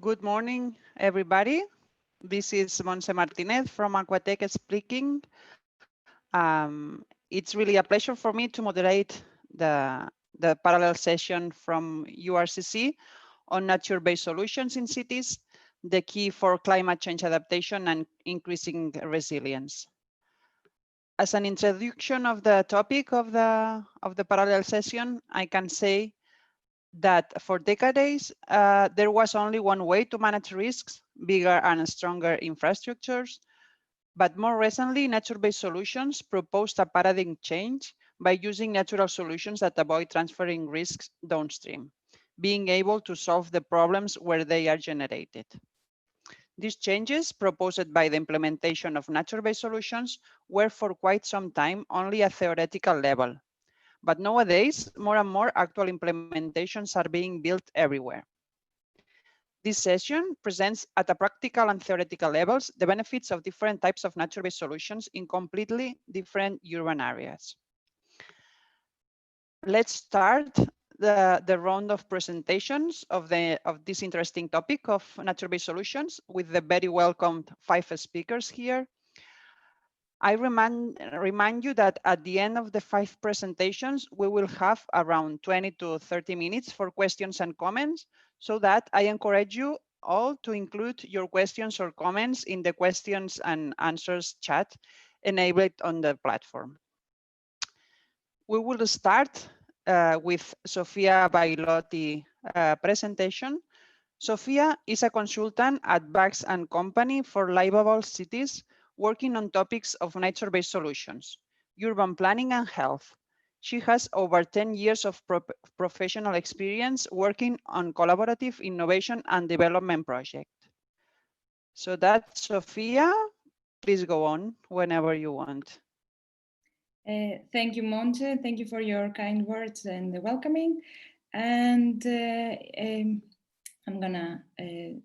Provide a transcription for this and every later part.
Good morning, everybody. This is Montse Martínez from Aquatech speaking. It's really a pleasure for me to moderate the parallel session from URCC on nature-based solutions in cities, the key for climate change adaptation and increasing resilience. As an introduction of the topic of the parallel session, I can say that for decades, there was only one way to manage risks, bigger and stronger infrastructures. But more recently, nature-based solutions proposed a paradigm change by using natural solutions that avoid transferring risks downstream, being able to solve the problems where they are generated. These changes proposed by the implementation of nature-based solutions were for quite some time only at theoretical level. But nowadays, more and more actual implementations are being built everywhere. This session presents at a practical and theoretical levels the benefits of different types of nature-based solutions in completely different urban areas. Let's start the round of presentations of this interesting topic of nature-based solutions with the very welcomed 5 speakers here. I remind you that at the end of the 5 presentations, we will have around 20 to 30 minutes for questions and comments, so that I encourage you all to include your questions or comments in the questions and answers chat enabled on the platform. We will start with Sofía Aivalioti presentation. Sofía is a consultant at Bax & Company for livable cities, working on topics of nature-based solutions, urban planning and health. She has over 10 years of professional experience working on collaborative innovation and development projects. So that's Sofía. Please go on whenever you want. Thank you, Montse. Thank you for your kind words and the welcoming. And I'm gonna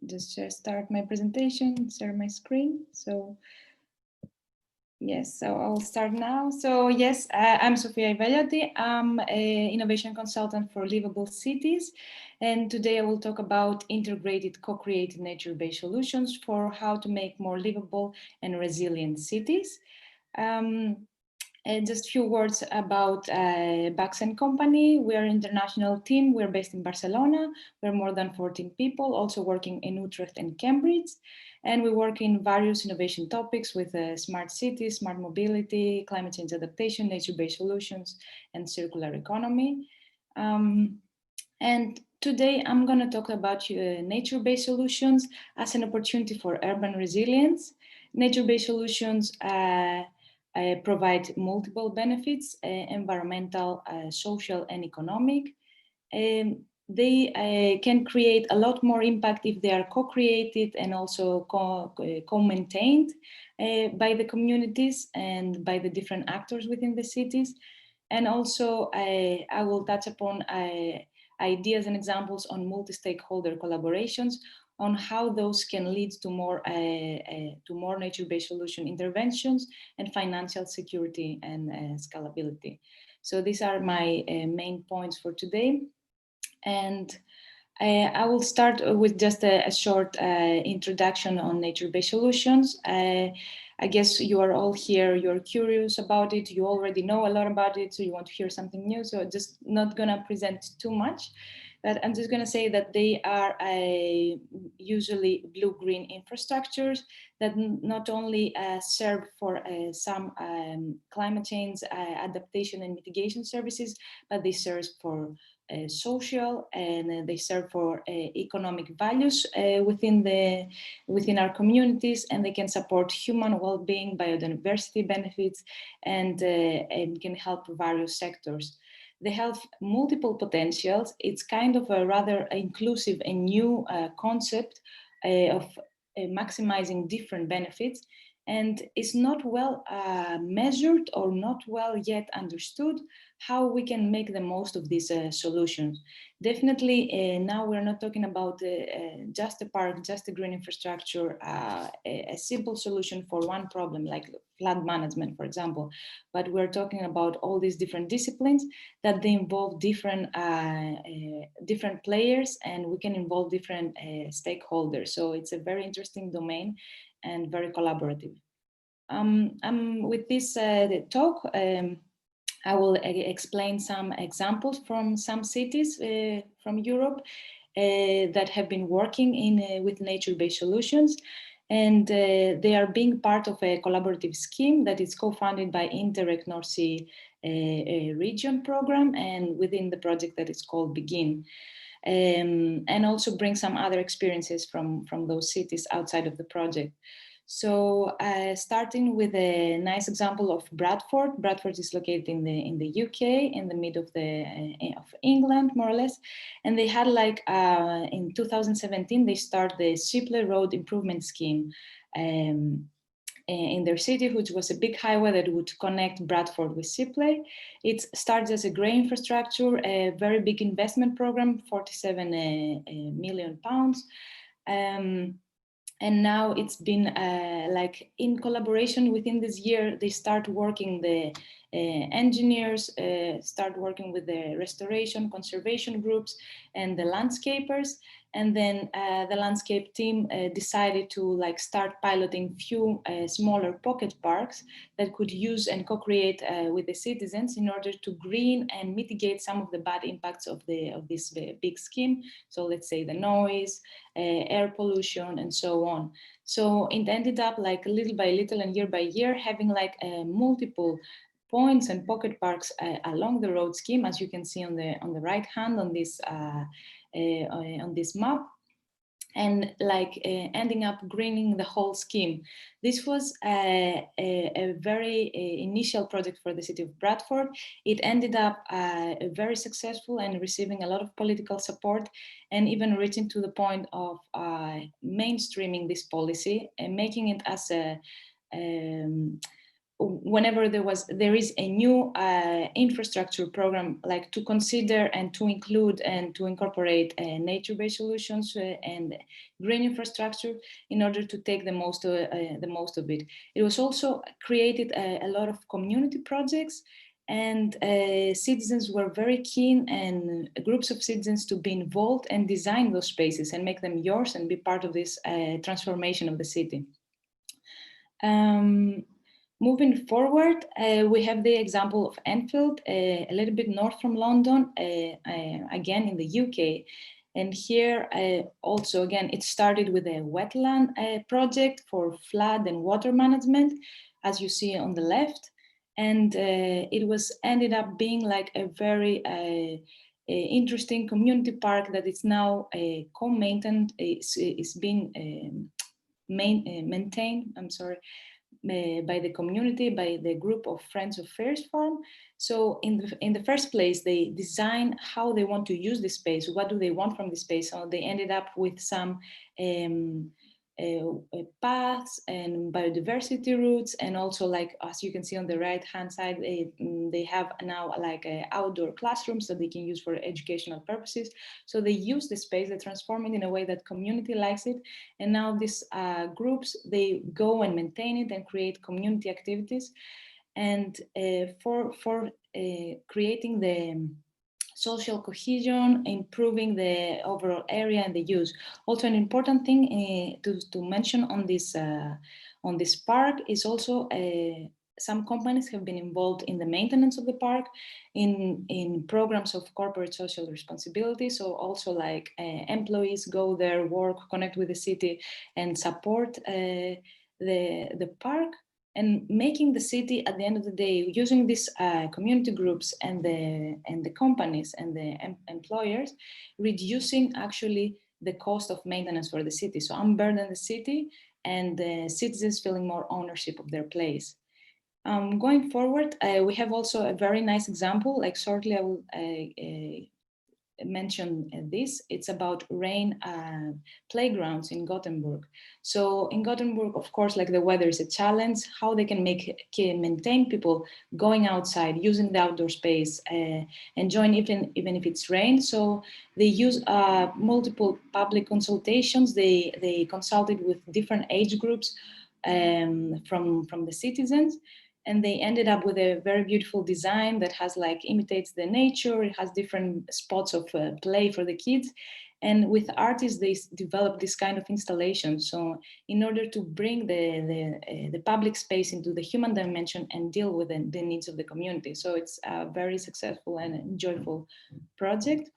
just start my presentation, share my screen. So yes, so I'll start now. So yes, I'm Sofía Aivalioti. I'm an innovation consultant for livable cities. And today I will talk about integrated co-created nature-based solutions for how to make more livable and resilient cities. Just a few words about Bax & Company. We are an international team. We're based in Barcelona. We're more than 14 people, also working in Utrecht and Cambridge. And we work in various innovation topics with smart cities, smart mobility, climate change adaptation, nature-based solutions, and circular economy. And today I'm going to talk about nature-based solutions as an opportunity for urban resilience. Nature-based solutions provide multiple benefits, environmental, social, and economic. They can create a lot more impact if they are co-created and also co-maintained by the communities and by the different actors within the cities. And also I will touch upon ideas and examples on multi-stakeholder collaborations on how those can lead to more nature-based solution interventions and financial security and scalability. So these are my main points for today. And I will start with just a short introduction on nature-based solutions. I guess you are all here, you're curious about it, you already know a lot about it, so you want to hear something new, so just not gonna present too much. But I'm just going to say that they are usually blue-green infrastructures that not only serve for some climate change adaptation and mitigation services, but they serve for social and they serve for economic values within our communities, and they can support human well-being, biodiversity benefits, and can help various sectors. They have multiple potentials. It's kind of a rather inclusive and new concept of maximizing different benefits, and it's not well measured or not well yet understood how we can make the most of these solutions. Definitely, now we're not talking about just a park, just a green infrastructure, a simple solution for one problem like flood management, for example, but we're talking about all these different disciplines that they involve different players, and we can involve different stakeholders. So it's a very interesting domain and very collaborative. With this talk, I will explain some examples from some cities from Europe that have been working with nature-based solutions. And they are being part of a collaborative scheme that is co-funded by Interreg North Sea region program, and within the project that is called Begin. And also bring some other experiences from those cities outside of the project. So starting with a nice example of Bradford. Bradford is located in the UK, in the mid of of England, more or less. And they had like, in 2017, they started the Shipley Road Improvement Scheme in their city, which was a big highway that would connect Bradford with Shipley. It started as a grey infrastructure, a very big investment program, 47 million pounds. And now it's been like in collaboration within this year, they start working, the engineers start working with the restoration, conservation groups and the landscapers. And then the landscape team decided to like start piloting few smaller pocket parks that could use and co-create with the citizens in order to green and mitigate some of the bad impacts of this big scheme. So let's say the noise, air pollution, and so on. So it ended up like little by little and year by year having like multiple points and pocket parks along the road scheme, as you can see on the right hand on this map, and like ending up greening the whole scheme. This was a very initial project for the city of Bradford. It ended up very successful and receiving a lot of political support, and even reaching to the point of mainstreaming this policy and making it as a whenever there is a new infrastructure program, like to consider and to include and to incorporate nature-based solutions and green infrastructure in order to take the most of it. It was also created a lot of community projects, and citizens were very keen, and groups of citizens, to be involved and design those spaces and make them yours and be part of this transformation of the city. Moving forward, we have the example of Enfield, a little bit north from London, again in the UK. And here also, again, it started with a wetland project for flood and water management, as you see on the left. And it was ended up being like a very interesting community park that is now co-maintained, is being maintained, by the community, by the group of Friends of Fairs Farm. So in the first place, they design how they want to use the space, what do they want from the space. So they ended up with some paths and biodiversity routes, and also, like as you can see on the right hand side, they have now like outdoor classrooms that they can use for educational purposes. So they use the space, they transform it in a way that community likes it, and now these groups, they go and maintain it and create community activities, and for creating the social cohesion, improving the overall area and the use. Also, an important thing to mention on this park is also some companies have been involved in the maintenance of the park, in programs of corporate social responsibility. So also like employees go there, work, connect with the city, and support the park. And making the city, at the end of the day, using these community groups and the companies and the employers, reducing actually the cost of maintenance for the city. So unburden the city, and the citizens feeling more ownership of their place. Going forward, we have also a very nice example. Like shortly, I will mention this. It's about rain playgrounds in Gothenburg. So in Gothenburg, of course, like the weather is a challenge, how they can maintain people going outside, using the outdoor space, enjoying even if it's rain. So they use multiple public consultations. They consulted with different age groups from the citizens. And they ended up with a very beautiful design that has like imitates the nature. It has different spots of play for the kids. And with artists, they developed this kind of installation. So in order to bring the public space into the human dimension and deal with the needs of the community. So it's a very successful and joyful project.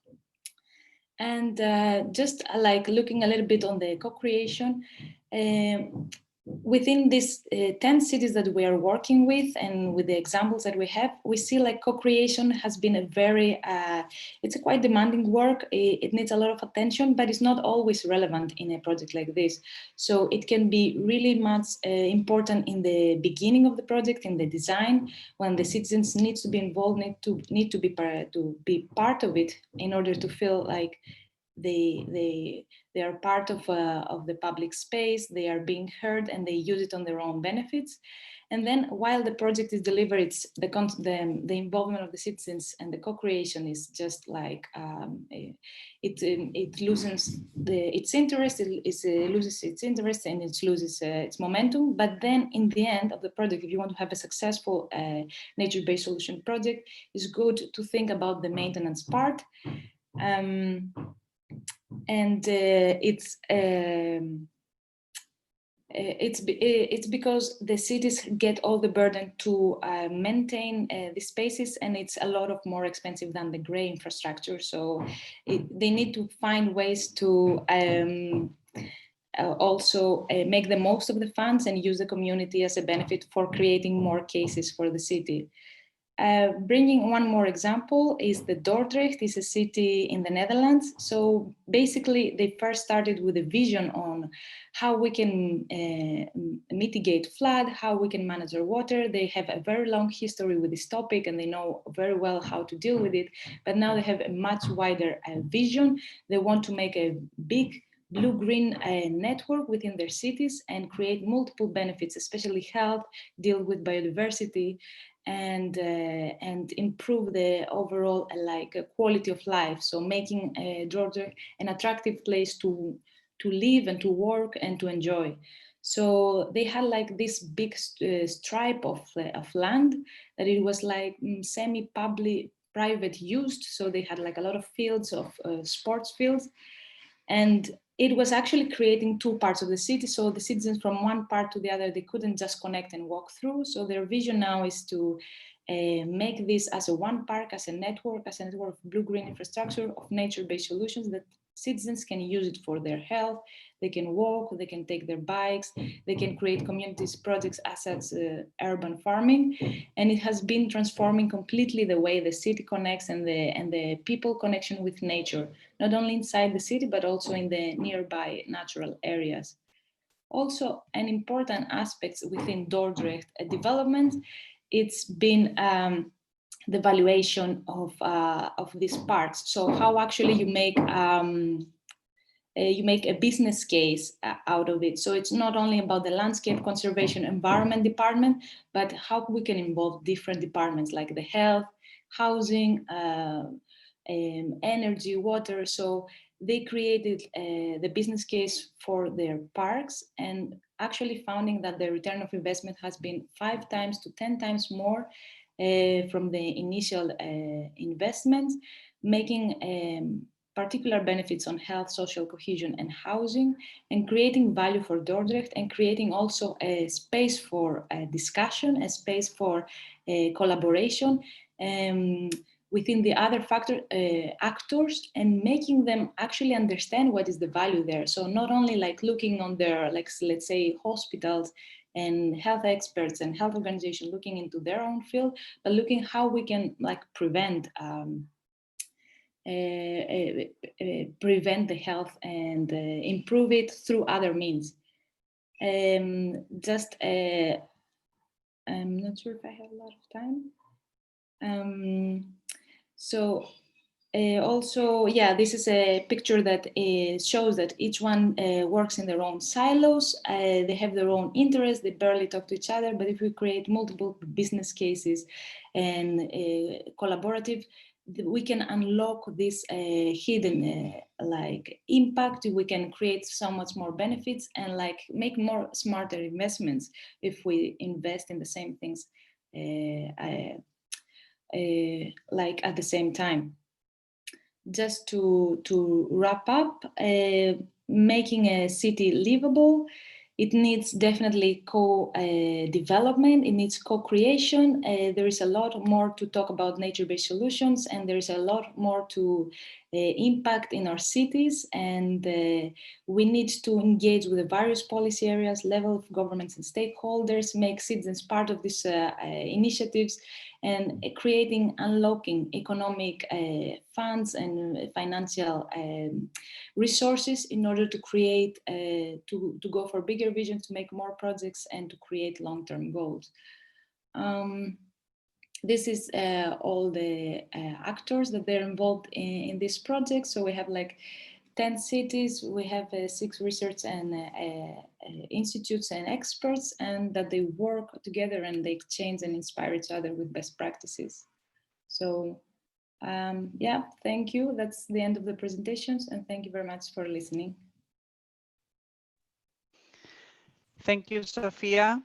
And just like looking a little bit on the co-creation, within these 10 cities that we are working with and with the examples that we have, we see like co-creation has been a very, it's a quite demanding work. It needs a lot of attention, but it's not always relevant in a project like this. So it can be really much important in the beginning of the project, in the design, when the citizens need to be involved, need to be part of it in order to feel like they are part of the public space, they are being heard, and they use it on their own benefits. And then while the project is delivered, it's the involvement of the citizens and the co-creation is just like, it loses its interest, it loses its interest, and it loses its momentum. But then in the end of the project, if you want to have a successful nature-based solution project, it's good to think about the maintenance part. And it's because the cities get all the burden to maintain the spaces, and it's a lot of more expensive than the gray infrastructure. So they need to find ways to also make the most of the funds and use the community as a benefit for creating more cases for the city. Bringing one more example is the Dordrecht, is a city in the Netherlands. So basically they first started with a vision on how we can mitigate flood, how we can manage our water. They have a very long history with this topic and they know very well how to deal with it. But now they have a much wider vision. They want to make a big blue-green network within their cities and create multiple benefits, especially health, deal with biodiversity, and improve the overall quality of life. So making Georgia an attractive place to live and to work and to enjoy. So they had like this big stripe of land that it was like semi-public, private used. So they had like a lot of fields of sports fields. And it was actually creating two parts of the city. So the citizens from one part to the other, they couldn't just connect and walk through. So their vision now is to make this as a one park, as a network of blue-green infrastructure of nature-based solutions that citizens can use it for their health. They can walk, they can take their bikes, they can create communities, projects, assets, urban farming. And it has been transforming completely the way the city connects and the people connection with nature, not only inside the city, but also in the nearby natural areas. Also, an important aspect within Dordrecht development, it's been the valuation of these parts. So how actually you make a business case out of it. So it's not only about the landscape conservation environment department, but how we can involve different departments like the health, housing, energy, water. So they created the business case for their parks and actually finding that the return of investment has been 5 times to 10 times more from the initial investments, making particular benefits on health, social cohesion, and housing, and creating value for Dordrecht, and creating also a space for discussion, a space for collaboration within the other actors, and making them actually understand what is the value there. So not only like looking on their, like, let's say, hospitals and health experts and health organizations looking into their own field, but looking how we can like prevent the health and improve it through other means. I'm not sure if I have a lot of time. So Also, yeah, this is a picture that shows that each one works in their own silos. They have their own interests. They barely talk to each other. But if we create multiple business cases and collaborative, we can unlock this hidden like impact. We can create so much more benefits and like make more smarter investments if we invest in the same things like at the same time. Just to wrap up, making a city livable, it needs definitely co-development, it needs co-creation. There is a lot more to talk about nature-based solutions, and there is a lot more to impact in our cities, and we need to engage with the various policy areas, level of governments and stakeholders, make citizens part of these initiatives, and creating, unlocking economic funds and financial resources in order to create, to go for bigger visions, to make more projects, and to create long-term goals. This is all the actors that they're involved in this project. So we have like 10 cities, we have 6 research and institutes and experts, and that they work together and they exchange and inspire each other with best practices. So yeah, thank you. That's the end of the presentations, and thank you very much for listening. Thank you, Sofía,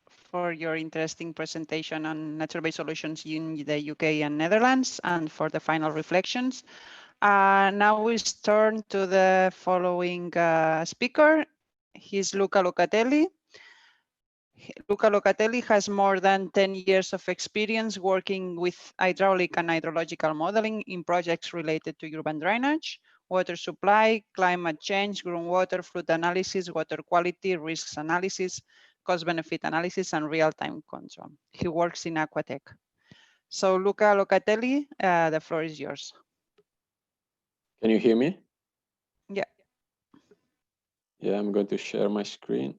for your interesting presentation on nature-based solutions in the UK and Netherlands, and for the final reflections. Now we turn to the following speaker. He's Luca Locatelli. Luca Locatelli has more than 10 years of experience working with hydraulic and hydrological modeling in projects related to urban drainage, water supply, climate change, groundwater, flood analysis, water quality, risks analysis, cost-benefit analysis, and real-time control. He works in Aquatech. So Luca Locatelli, the floor is yours. Can you hear me? Yeah. Yeah, I'm going to share my screen.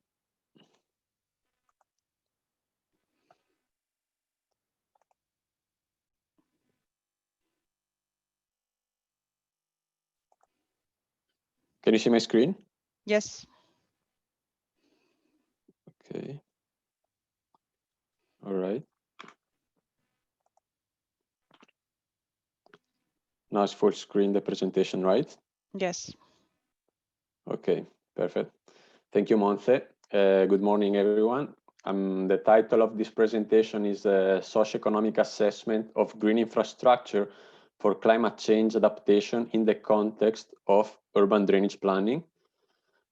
Can you see my screen? Yes. Okay. All right. Now it's full screen, the presentation, right? Yes. Okay, perfect. Thank you, Montse. Good morning, everyone. The title of this presentation is Socioeconomic Assessment of Green Infrastructure for Climate Change Adaptation in the Context of Urban Drainage Planning.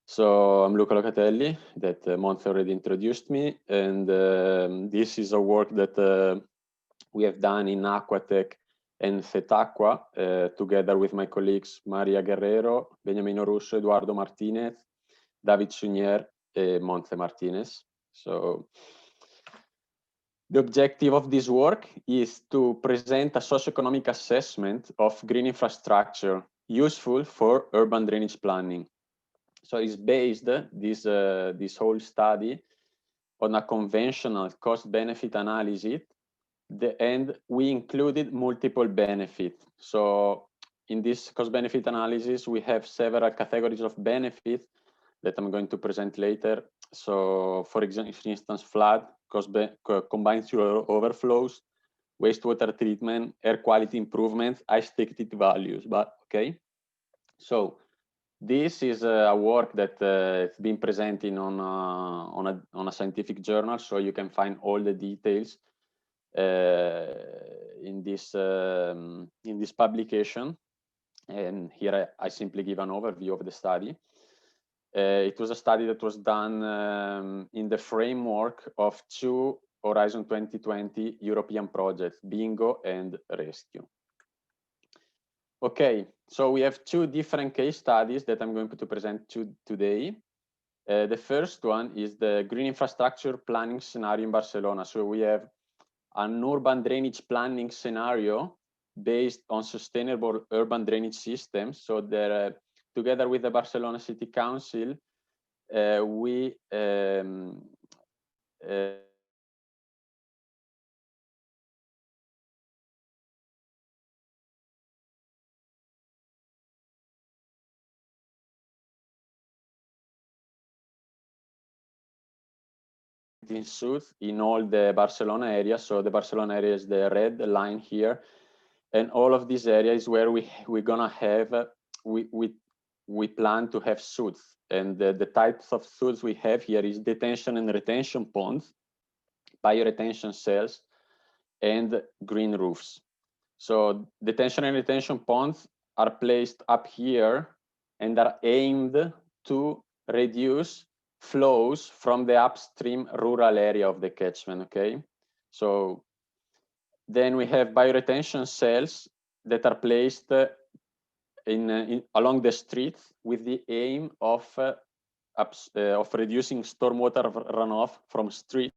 So I'm Luca Locatelli, that Montse already introduced me, and this is a work that we have done in Aquatech and Cetaqua, together with my colleagues Maria Guerrero, Beniamino Russo, Eduardo Martínez, David Suñer, and Montse Martínez. So the objective of this work is to present a socioeconomic assessment of green infrastructure useful for urban drainage planning. So it's based, this whole study, on a conventional cost-benefit analysis, and we included multiple benefits. So in this cost-benefit analysis, we have several categories of benefits that I'm going to present later. So for instance, flood, combined sewer overflows, wastewater treatment, air quality improvements, high-staked values. But okay, so this is a work that it's been presented on a scientific journal, so you can find all the details in this publication. And here I simply give an overview of the study. It was a study that was done in the framework of 2 Horizon 2020 European projects, Bingo and RESCCUE. Okay, so we have 2 different case studies that I'm going to present today. The first one is the green infrastructure planning scenario in Barcelona. So we have an urban drainage planning scenario based on sustainable urban drainage systems. So there, together with the Barcelona City Council, we in soot in all the Barcelona area. So the Barcelona area is the red line here, and all of this area is where we're gonna have we plan to have soot. And the types of soots we have here is detention and retention ponds, bioretention cells, and green roofs. So detention and retention ponds are placed up here and are aimed to reduce flows from the upstream rural area of the catchment, okay? So then we have bioretention cells that are placed along the streets with the aim of reducing stormwater runoff from streets.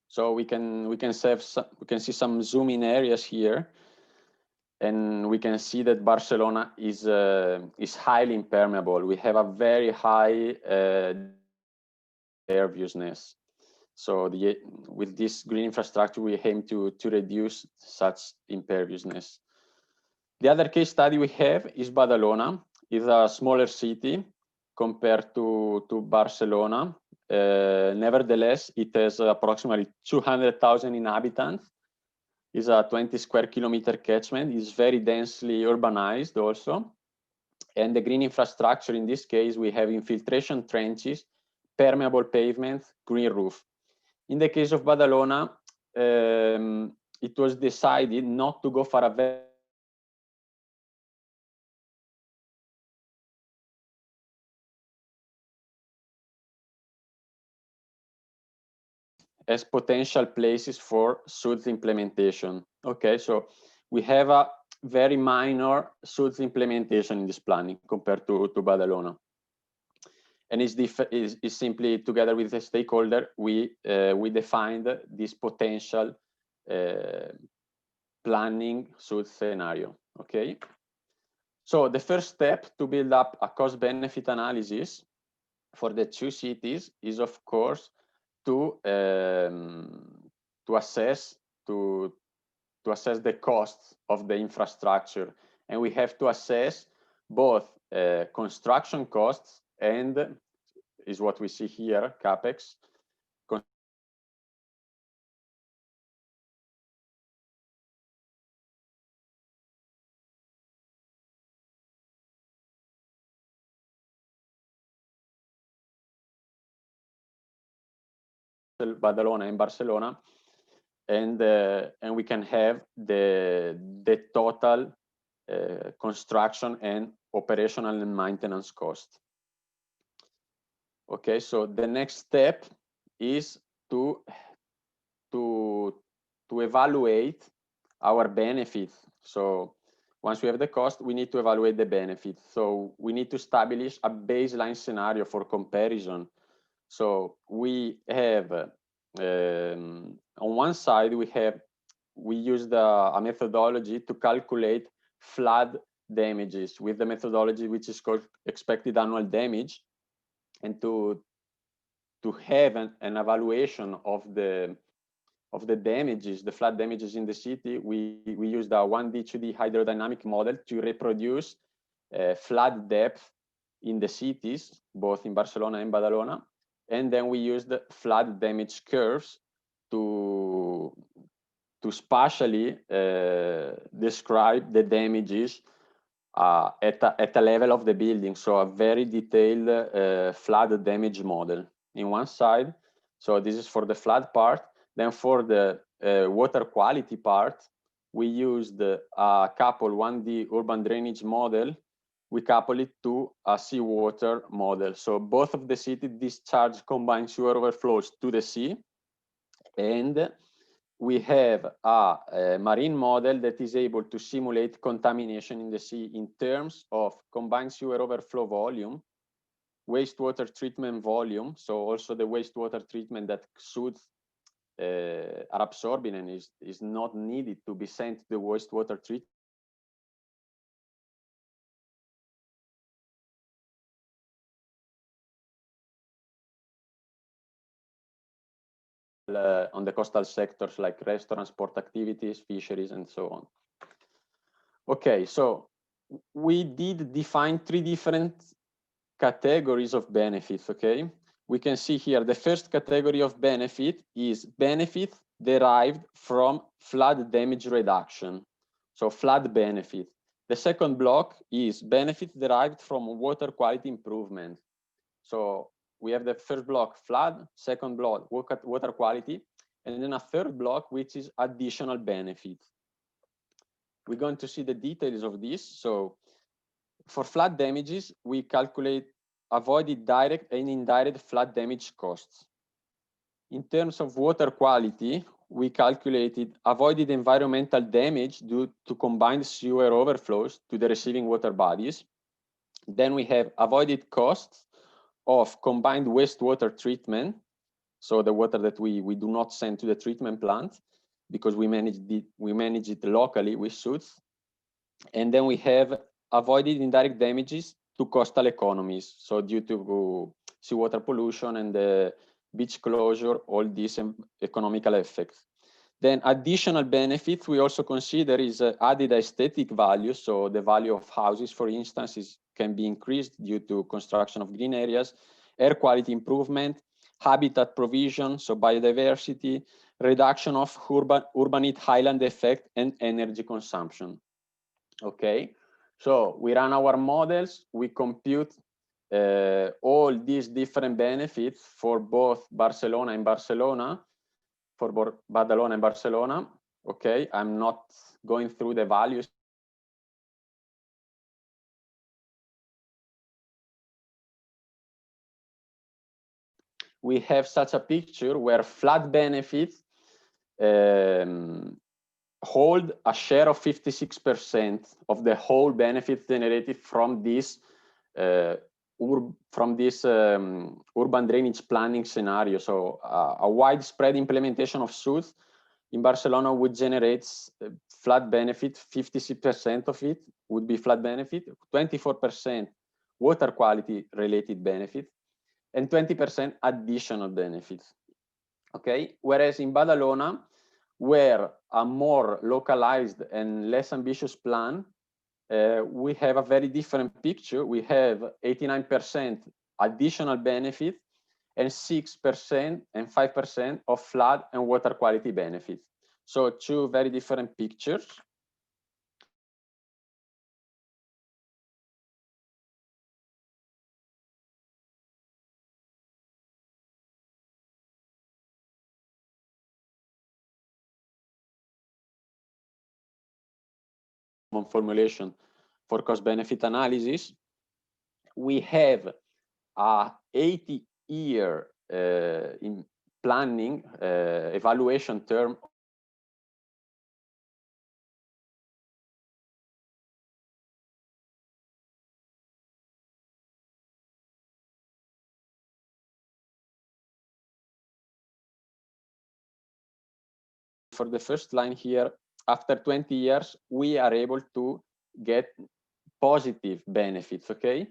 So we can see some zoom in areas here, and we can see that Barcelona is highly impermeable. We have a very high imperviousness. So with this green infrastructure, we aim to reduce such imperviousness. The other case study we have is Badalona. It's a smaller city compared to Barcelona. Nevertheless, it has approximately 200,000 inhabitants. It's a 20 square kilometer catchment. It's very densely urbanized also. And the green infrastructure, in this case, we have infiltration trenches, permeable pavements, green roof. In the case of Badalona, it was decided not to go for a as potential places for SUDS implementation. Okay, so we have a very minor SUDS implementation in this planning compared to Badalona. And it's simply together with the stakeholder, we defined this potential planning SUDS scenario, okay? So the first step to build up a cost-benefit analysis for the two cities is, of course, to assess the costs of the infrastructure, and we have to assess both construction costs and is what we see here, capex. Badalona and Barcelona, and we can have the total construction and operational and maintenance cost. Okay, so the next step is to evaluate our benefits. So once we have the cost, we need to evaluate the benefits. So we need to establish a baseline scenario for comparison. So we have on one side we used a methodology to calculate flood damages with the methodology which is called expected annual damage, and to have an evaluation of the damages, the flood damages in the city, we used a 1D 2D hydrodynamic model to reproduce flood depth in the cities, both in Barcelona and Badalona. And then we used flood damage curves to spatially describe the damages at a level of the building. So a very detailed flood damage model in one side. So this is for the flood part. Then for the water quality part, we used a couple 1D urban drainage model. We couple it to a seawater model. So both of the city discharge combined sewer overflows to the sea. And we have a marine model that is able to simulate contamination in the sea in terms of combined sewer overflow volume, wastewater treatment volume, so also the wastewater treatment that SUDS are absorbing and is not needed to be sent to the wastewater treatment. On the coastal sectors like restaurants, port activities, fisheries, and so on. Okay, so we did define 3 different categories of benefits, okay? We can see here the first category of benefit is benefit derived from flood damage reduction. So flood benefit. The second block is benefit derived from water quality improvement. So we have the first block flood, second block water quality, and then a third block which is additional benefit. We're going to see the details of this. So for flood damages, we calculate avoided direct and indirect flood damage costs. In terms of water quality, we calculated avoided environmental damage due to combined sewer overflows to the receiving water bodies. Then we have avoided costs of combined wastewater treatment. So the water that we do not send to the treatment plant because we manage it locally with suits. And then we have avoided indirect damages to coastal economies. So due to seawater pollution and the beach closure, all these economical effects. Then additional benefits we also consider is added aesthetic value. So the value of houses, for instance, can be increased due to construction of green areas, air quality improvement, habitat provision, so biodiversity, reduction of urban heat highland effect, and energy consumption. Okay, so we run our models, we compute all these different benefits for both Barcelona and Barcelona, for Badalona and Barcelona. Okay, I'm not going through the values. We have such a picture where flood benefits hold a share of 56% of the whole benefits generated from this urban drainage planning scenario. So a widespread implementation of SUDs in Barcelona would generate flood benefit. 56% of it would be flood benefit, 24% water quality related benefit, and 20% additional benefits. Okay, whereas in Badalona, where a more localized and less ambitious plan, we have a very different picture. We have 89% additional benefit and 6% and 5% of flood and water quality benefits. So 2 very different pictures. Formulation for cost benefit analysis. We have a 80-year in planning evaluation term for the first line here. After 20 years, we are able to get positive benefits. Okay,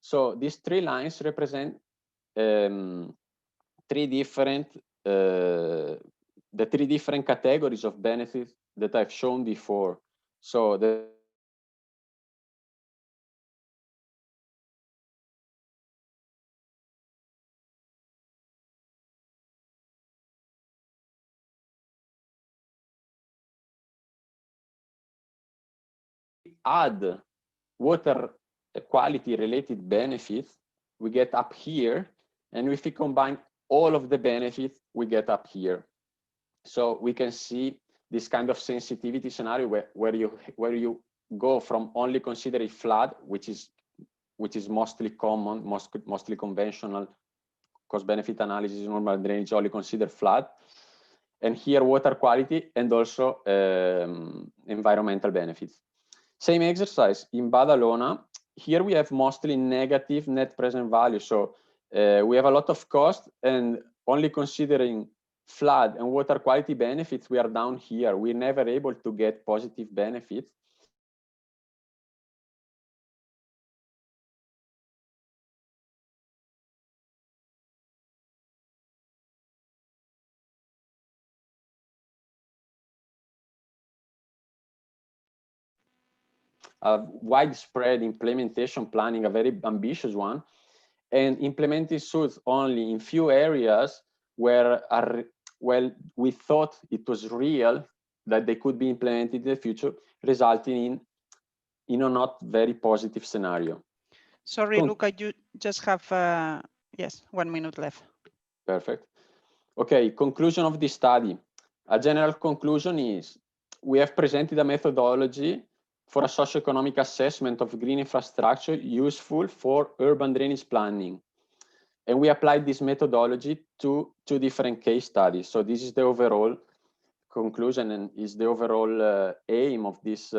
so these 3 lines represent 3 different the 3 different categories of benefits that I've shown before. So the add water quality related benefits, we get up here, and if we combine all of the benefits, we get up here. So we can see this kind of sensitivity scenario where you go from only considering flood, which is mostly common, mostly conventional cost benefit analysis in normal drainage, only consider flood, and here water quality and also environmental benefits. Same exercise in Badalona. Here we have mostly negative net present value. So we have a lot of cost, and only considering flood and water quality benefits, we are down here. We're never able to get positive benefits. a widespread implementation planning, a very ambitious one, and implemented suits only in few areas where well, we thought it was real that they could be implemented in the future, resulting in a not very positive scenario. Sorry, Luca, you just have, yes, 1 minute left. Perfect. Okay, conclusion of this study. A general conclusion is we have presented a methodology for a socioeconomic assessment of green infrastructure useful for urban drainage planning. And we applied this methodology to 2 different case studies. So this is the overall conclusion and is the overall aim of this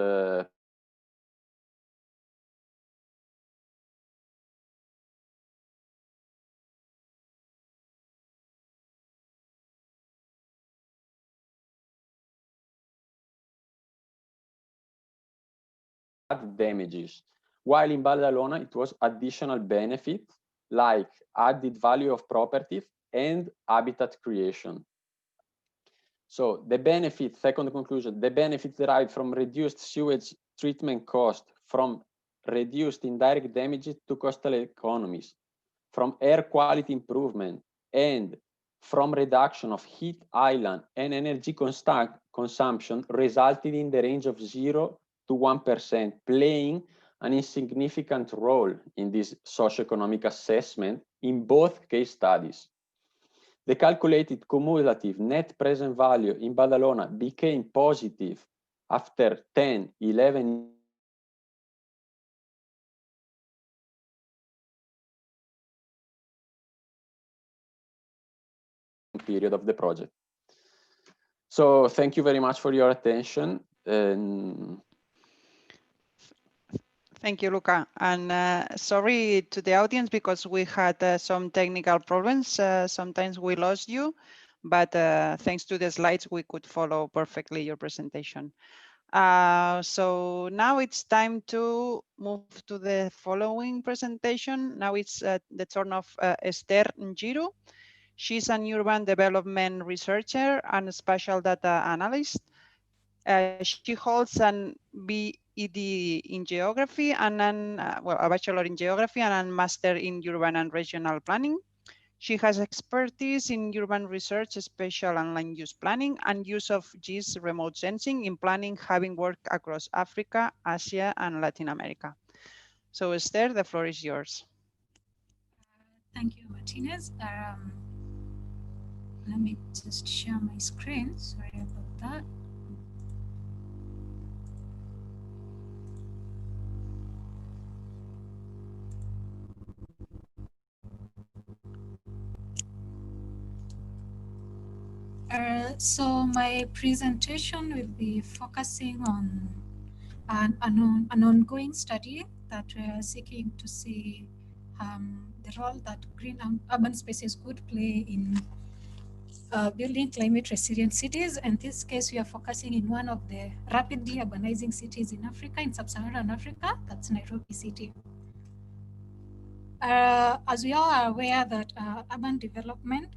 damages, while in Barcelona it was additional benefit like added value of property and habitat creation. So the benefit, second conclusion, the benefit derived from reduced sewage treatment cost, from reduced indirect damages to coastal economies, from air quality improvement, and from reduction of heat island and energy consumption resulted in the range of 0 to 1%, playing an insignificant role in this socioeconomic assessment in both case studies. The calculated cumulative net present value in Badalona became positive after 10, 11 period of the project. So thank you very much for your attention. Thank you, Luca. And sorry to the audience because we had some technical problems. Sometimes we lost you, but thanks to the slides, we could follow perfectly your presentation. So now it's time to move to the following presentation. Now it's the turn of Esther Niiru. She's an urban development researcher and a spatial data analyst. She holds an BEd in geography and a bachelor in geography and a master in urban and regional planning. She has expertise in urban research, spatial and land use planning, and use of GIS remote sensing in planning, having worked across Africa, Asia, and Latin America. So Esther, the floor is yours. Thank you, Martínez. Let me just share my screen. Sorry about that. So my presentation will be focusing on an ongoing study that we are seeking to see the role that green urban spaces could play in building climate resilient cities. In this case, we are focusing in one of the rapidly urbanizing cities in Africa, in sub-Saharan Africa, that's Nairobi City. As we all are aware that urban development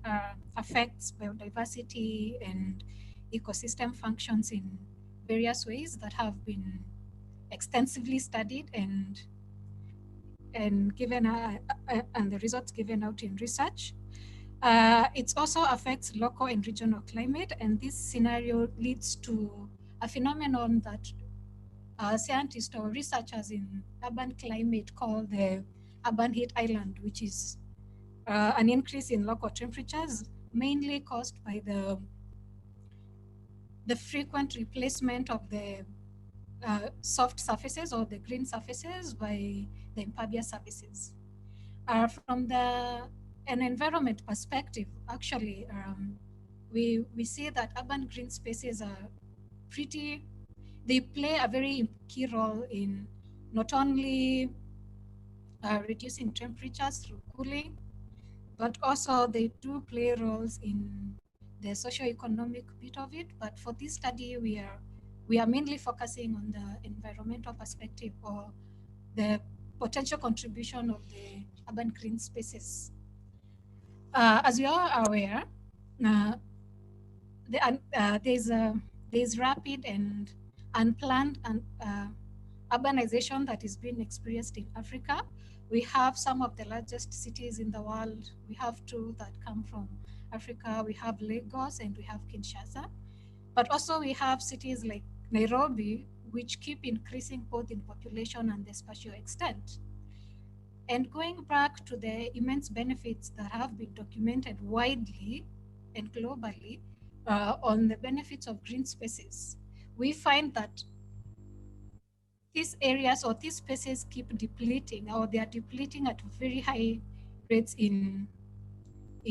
affects biodiversity and ecosystem functions in various ways that have been extensively studied and given and the results given out in research. It also affects local and regional climate, and this scenario leads to a phenomenon that scientists or researchers in urban climate call the urban heat island, which is an increase in local temperatures, mainly caused by the frequent replacement of the soft surfaces or the green surfaces by the impervious surfaces. From an environment perspective, actually, we see that urban green spaces are they play a very key role in not only reducing temperatures through cooling, but also they do play roles in the socio-economic bit of it. But for this study, we are mainly focusing on the environmental perspective or the potential contribution of the urban green spaces. As you are aware, there's rapid and unplanned and urbanization that is being experienced in Africa. We have some of the largest cities in the world. We have two that come from Africa. We have Lagos and we have Kinshasa. But also we have cities like Nairobi, which keep increasing both in population and the spatial extent. And going back to the immense benefits that have been documented widely and globally on the benefits of green spaces, we find that these areas or these spaces keep depleting, or they are depleting at very high rates in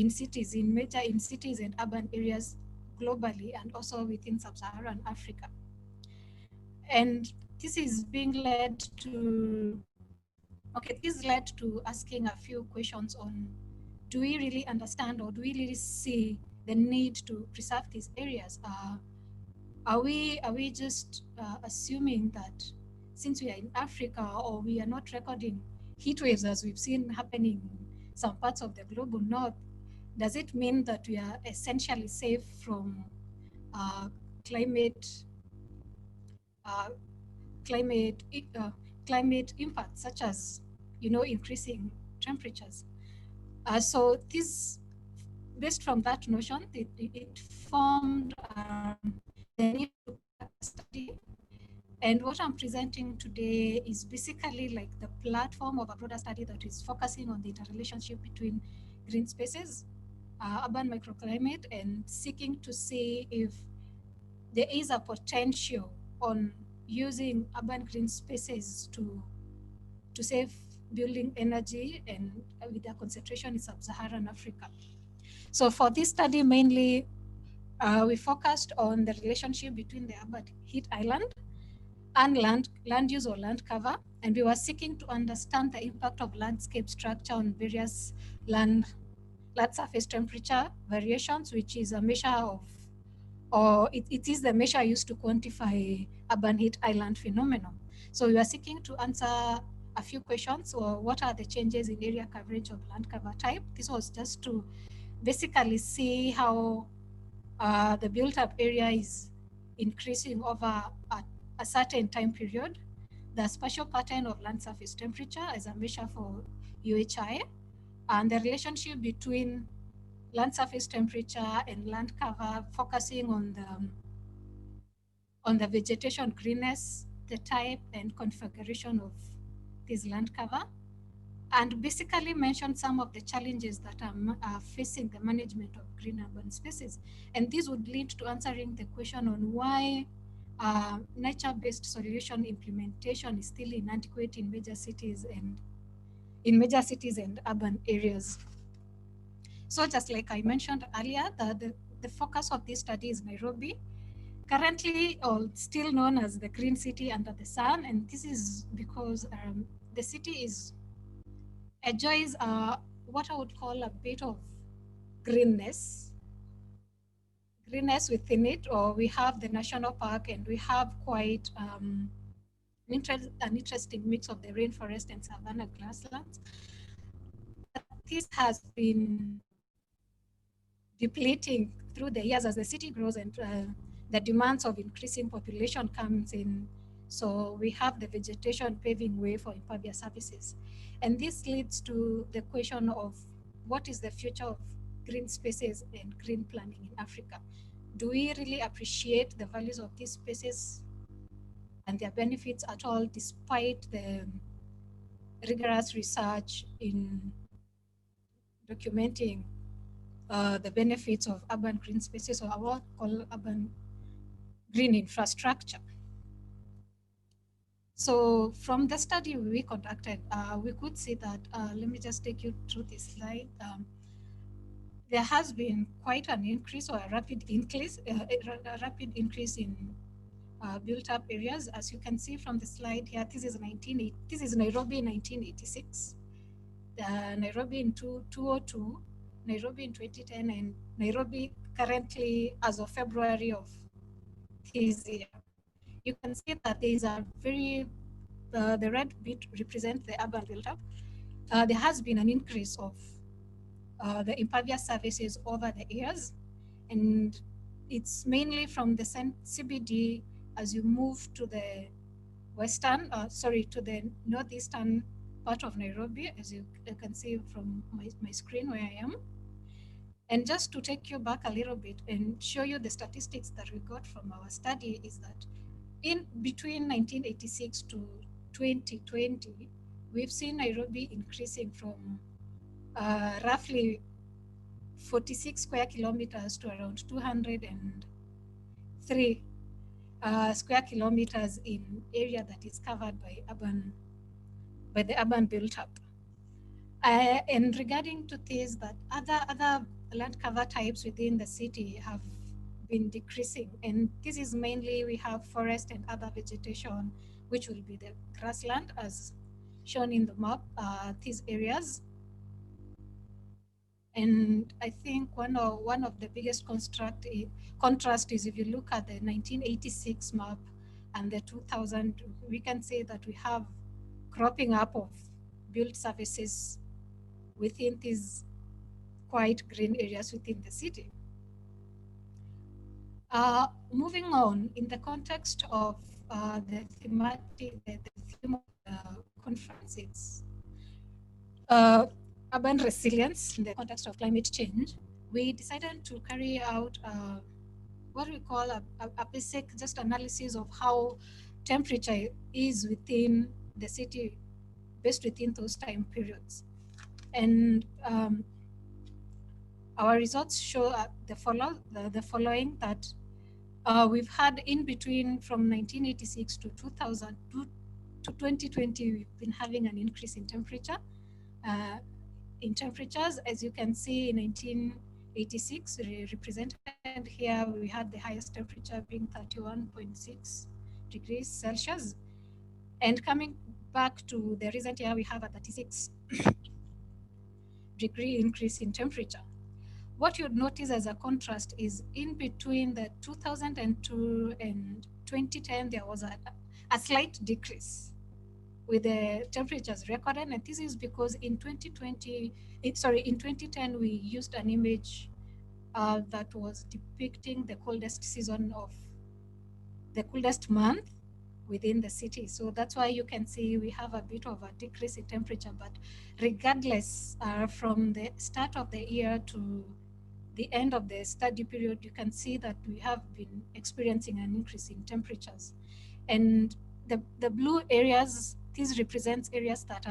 cities, in cities and urban areas globally, and also within sub-Saharan Africa. And this is being led to, this led to asking a few questions on, do we really understand or do we really see the need to preserve these areas? Are we just assuming that since we are in Africa, or we are not recording heat waves as we've seen happening in some parts of the global north, does it mean that we are essentially safe from climate impacts, such as, increasing temperatures? So this, based from that notion, it formed the need to study. And what I'm presenting today is basically like the platform of a broader study that is focusing on the interrelationship between green spaces, urban microclimate, and seeking to see if there is a potential on using urban green spaces to save building energy, and with a concentration in sub-Saharan Africa. So for this study, mainly we focused on the relationship between the urban heat island and land use or land cover, and we were seeking to understand the impact of landscape structure on various land surface temperature variations, which is a measure of, or it is the measure used to quantify urban heat island phenomenon. So we were seeking to answer a few questions. Or what are the changes in area coverage of land cover type? This was just to basically see how the built up area is increasing over a certain time period, the spatial pattern of land surface temperature as a measure for UHI, and the relationship between land surface temperature and land cover, focusing on the vegetation greenness, the type and configuration of this land cover, and basically mention some of the challenges that are facing the management of green urban spaces. And this would lead to answering the question on why nature-based solution implementation is still inadequate in major cities and urban areas. So just like I mentioned earlier, the focus of this study is Nairobi, currently or still known as the green city under the sun. And this is because the city enjoys what I would call a bit of greenness within it. Or we have the national park, and we have quite an interesting mix of the rainforest and savanna grasslands. This has been depleting through the years as the city grows and the demands of increasing population comes in. So we have the vegetation paving way for impervious surfaces. And this leads to the question of what is the future of green spaces and green planning in Africa? Do we really appreciate the values of these spaces and their benefits at all, despite the rigorous research in documenting the benefits of urban green spaces, or what we call urban green infrastructure? So from the study we conducted, we could see that, let me just take you through this slide. There has been quite an increase, or a rapid increase in built up areas. As you can see from the slide here, this is Nairobi in 1986, Nairobi in 2002, Nairobi in 2010, and Nairobi currently as of February of this year. You can see that there is a very, the red bit represents the urban build-up. There has been an increase of the impervious surfaces over the years, and it's mainly from the CBD as you move to the to the northeastern part of Nairobi, as you can see from my screen where I am. And just to take you back a little bit and show you the statistics that we got from our study is that in between 1986 to 2020, we've seen Nairobi increasing from roughly 46 square kilometers to around 203 square kilometers in area that is covered by the urban built-up. And regarding to this, that other land cover types within the city have been decreasing, and this is mainly we have forest and other vegetation, which will be the grassland as shown in the map, these areas. And I think one of the biggest contrast is if you look at the 1986 map and the 2000, we can say that we have cropping up of built surfaces within these quite green areas within the city. Moving on, in the context of the theme of the conference, it's urban resilience in the context of climate change. We decided to carry out what we call a basic just analysis of how temperature is within the city based within those time periods. And our results show the following, that we've had in between from 1986 to 2000 to 2020, we've been having an increase in temperature. In temperatures, as you can see, in 1986, represented here, we had the highest temperature being 31.6 degrees Celsius. And coming back to the recent year, we have a 36 degree increase in temperature. What you'd notice as a contrast is in between the 2002 and 2010, there was a slight decrease with the temperatures recorded, and this is because in 2010 we used an image that was depicting the coldest season of the coldest month within the city. So that's why you can see we have a bit of a decrease in temperature, but regardless, from the start of the year to the end of the study period, you can see that we have been experiencing an increase in temperatures. And the blue areas, these represents areas that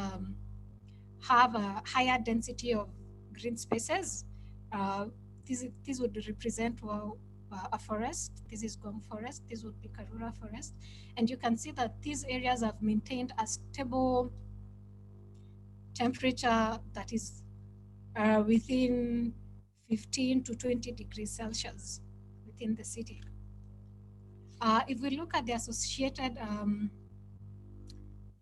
have a higher density of green spaces. These would represent a forest. This is Gom forest. This would be Karura forest. And you can see that these areas have maintained a stable temperature that is within 15 to 20 degrees Celsius within the city. If we look at the associated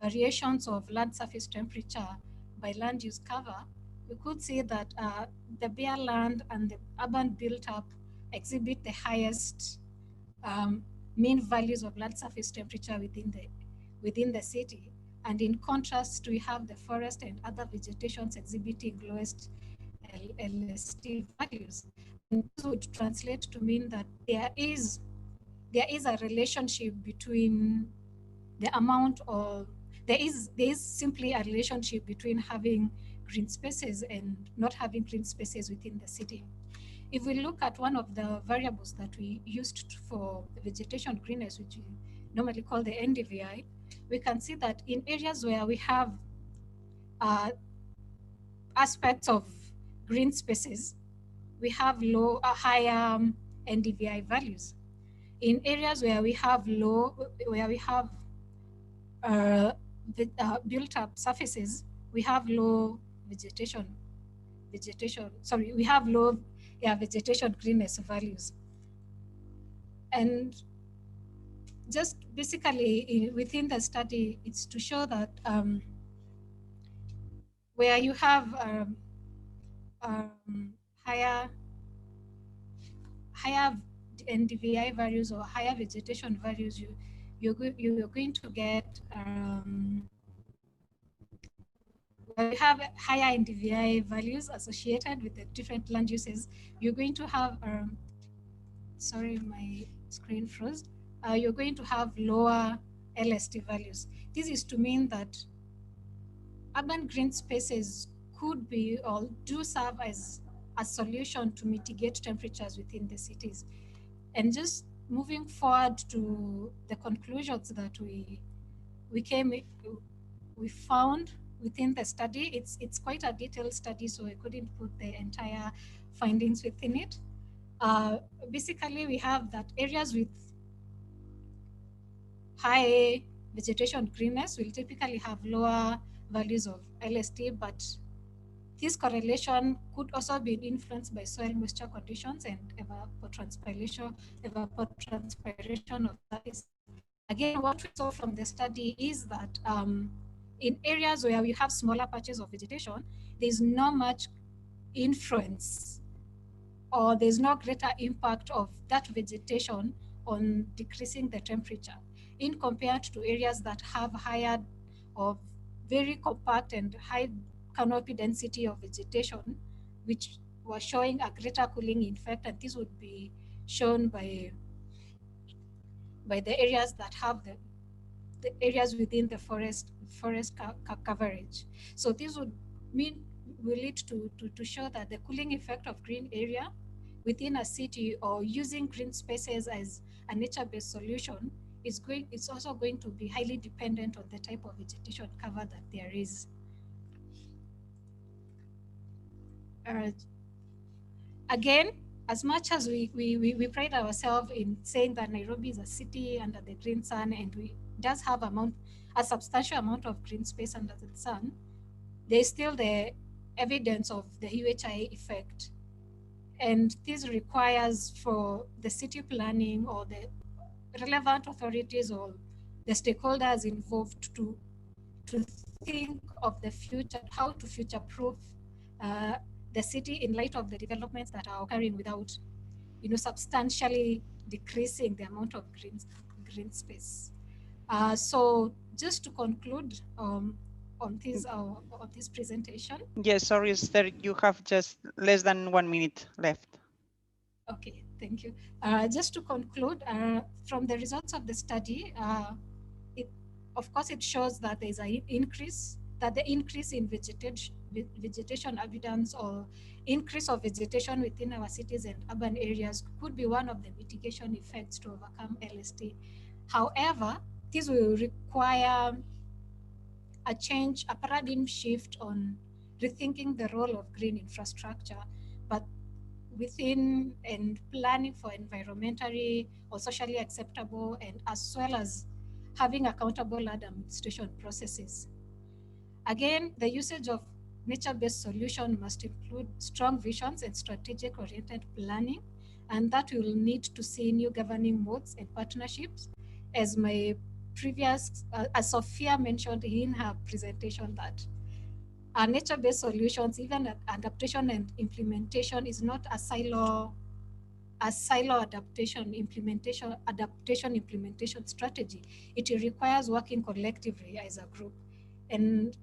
variations of land surface temperature by land use cover, we could see that the bare land and the urban built-up exhibit the highest mean values of land surface temperature within the city. And in contrast, we have the forest and other vegetations exhibiting lowest LST values. And this would translate to mean that there is a relationship between the amount of, there is simply a relationship between having green spaces and not having green spaces within the city. If we look at one of the variables that we used for vegetation greenness, which we normally call the NDVI, we can see that in areas where we have aspects of green spaces, we have higher NDVI values. In areas where we have built-up surfaces, we have low vegetation greenness values. And just basically within the study, it's to show that where you have higher NDVI values or higher vegetation values, you're going to get when you have higher NDVI values associated with the different land uses, you're going to have sorry, my screen froze. You're going to have lower LST values. This is to mean that urban green spaces could be or do serve as a solution to mitigate temperatures within the cities. And just moving forward to the conclusions that we found within the study, it's quite a detailed study, so I couldn't put the entire findings within it. Basically, we have that areas with high vegetation greenness will typically have lower values of LST, but this correlation could also be influenced by soil moisture conditions and evapotranspiration of surface. Again, what we saw from the study is that in areas where we have smaller patches of vegetation, there's not much influence or there's no greater impact of that vegetation on decreasing the temperature in compared to areas that have higher or very compact and high canopy density of vegetation, which was showing a greater cooling effect, and this would be shown by the areas that have the areas within the forest coverage. So this will lead to show that the cooling effect of green area within a city or using green spaces as a nature-based solution it's also going to be highly dependent on the type of vegetation cover that there is. Again, as much as we pride ourselves in saying that Nairobi is a city under the green sun and we does have a substantial amount of green space under the sun, there's still the evidence of the UHI effect. And this requires for the city planning or the relevant authorities or the stakeholders involved to think of the future, how to future-proof the city in light of the developments that are occurring without, substantially decreasing the amount of green space. So just to conclude on this presentation. Yes, sorry, Esther, you have just less than 1 minute left. Okay, thank you. Just to conclude, from the results of the study, of course, it shows that there's an increase, that the increase in vegetation abundance or increase of vegetation within our cities and urban areas could be one of the mitigation effects to overcome LST. However, this will require a paradigm shift on rethinking the role of green infrastructure, but within and planning for environmentally or socially acceptable, and as well as having accountable land administration processes. Again, the usage of nature-based solution must include strong visions and strategic oriented planning, and that will need to see new governing modes and partnerships, as my previous, as Sofía mentioned in her presentation, that nature-based solutions, even adaptation and implementation, is not a silo adaptation implementation strategy. It requires working collectively as a group, and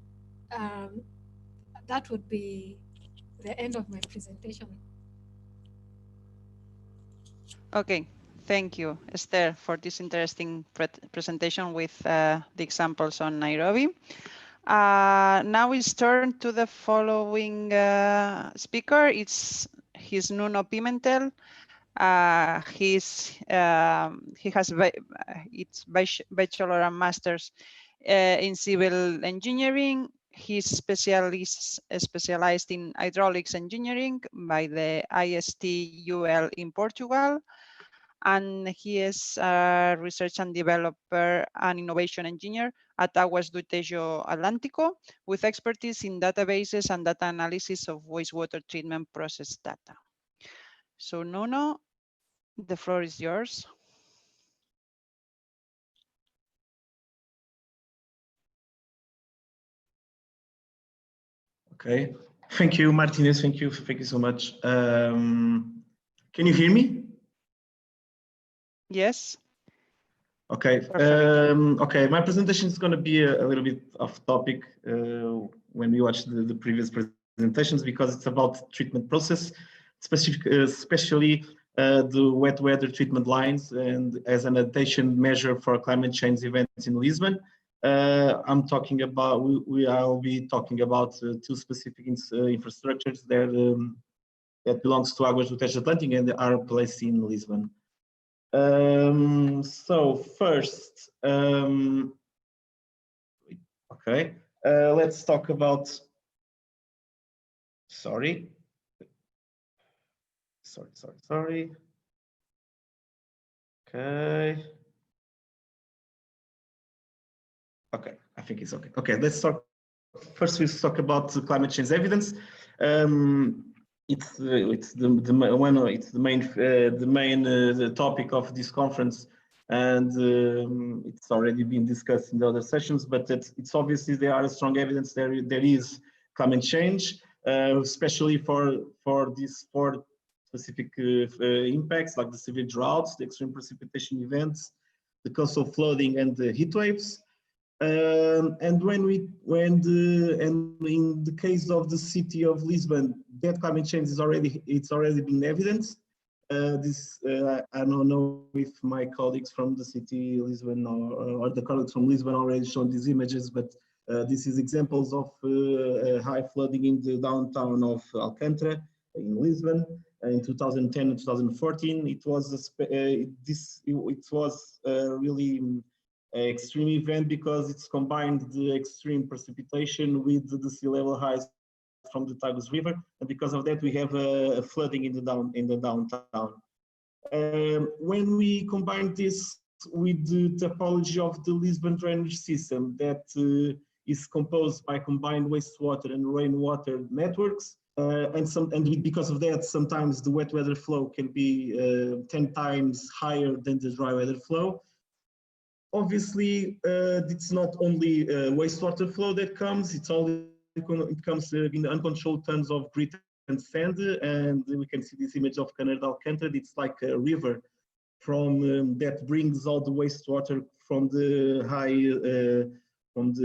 that would be the end of my presentation. Okay, thank you, Esther, for this interesting presentation with the examples on Nairobi. Now it's turn to the following speaker. It's Nuno Pimentel. He has its bachelor and master's in civil engineering. He's specialized in hydraulics engineering by the ISTUL in Portugal. And he is a research and developer and innovation engineer at Aguas do Tejo Atlántico, with expertise in databases and data analysis of wastewater treatment process data. So Nuno, the floor is yours. Okay, thank you, Martínez. Thank you so much. Can you hear me? Yes. Okay. Okay, my presentation is going to be a little bit off topic when we watch the previous presentations, because it's about treatment process, especially the wet weather treatment lines and as an adaptation measure for climate change events in Lisbon. I'm talking about, I'll be talking about two specific infrastructures that belongs to Águas do Tejo Atlântico and are placed in Lisbon. So first, okay, let's talk about, sorry. Okay. Okay, I think it's okay. Okay, let's talk. First, we talk about climate change evidence. It's the main topic of this conference, and it's already been discussed in the other sessions. But it's obviously there are strong evidence there is climate change, especially for these four specific impacts like the severe droughts, the extreme precipitation events, the coastal flooding, and the heat waves. And in the case of the city of Lisbon, that climate change is already been evidenced. I don't know if my colleagues from the city of Lisbon or the colleagues from Lisbon already shown these images, but this is examples of high flooding in the downtown of Alcântara in Lisbon in 2010 and 2014. It was really extreme event because it's combined the extreme precipitation with the sea level highs from the Tagus River, and because of that we have a flooding in the downtown. When we combine this with the topology of the Lisbon drainage system that is composed by combined wastewater and rainwater networks, and because of that, sometimes the wet weather flow can be 10 times higher than the dry weather flow. Obviously, it's not only wastewater flow that comes, it comes in uncontrolled tons of grit and sand, and we can see this image of Canal de Alcântara. It's like a river from that brings all the wastewater from the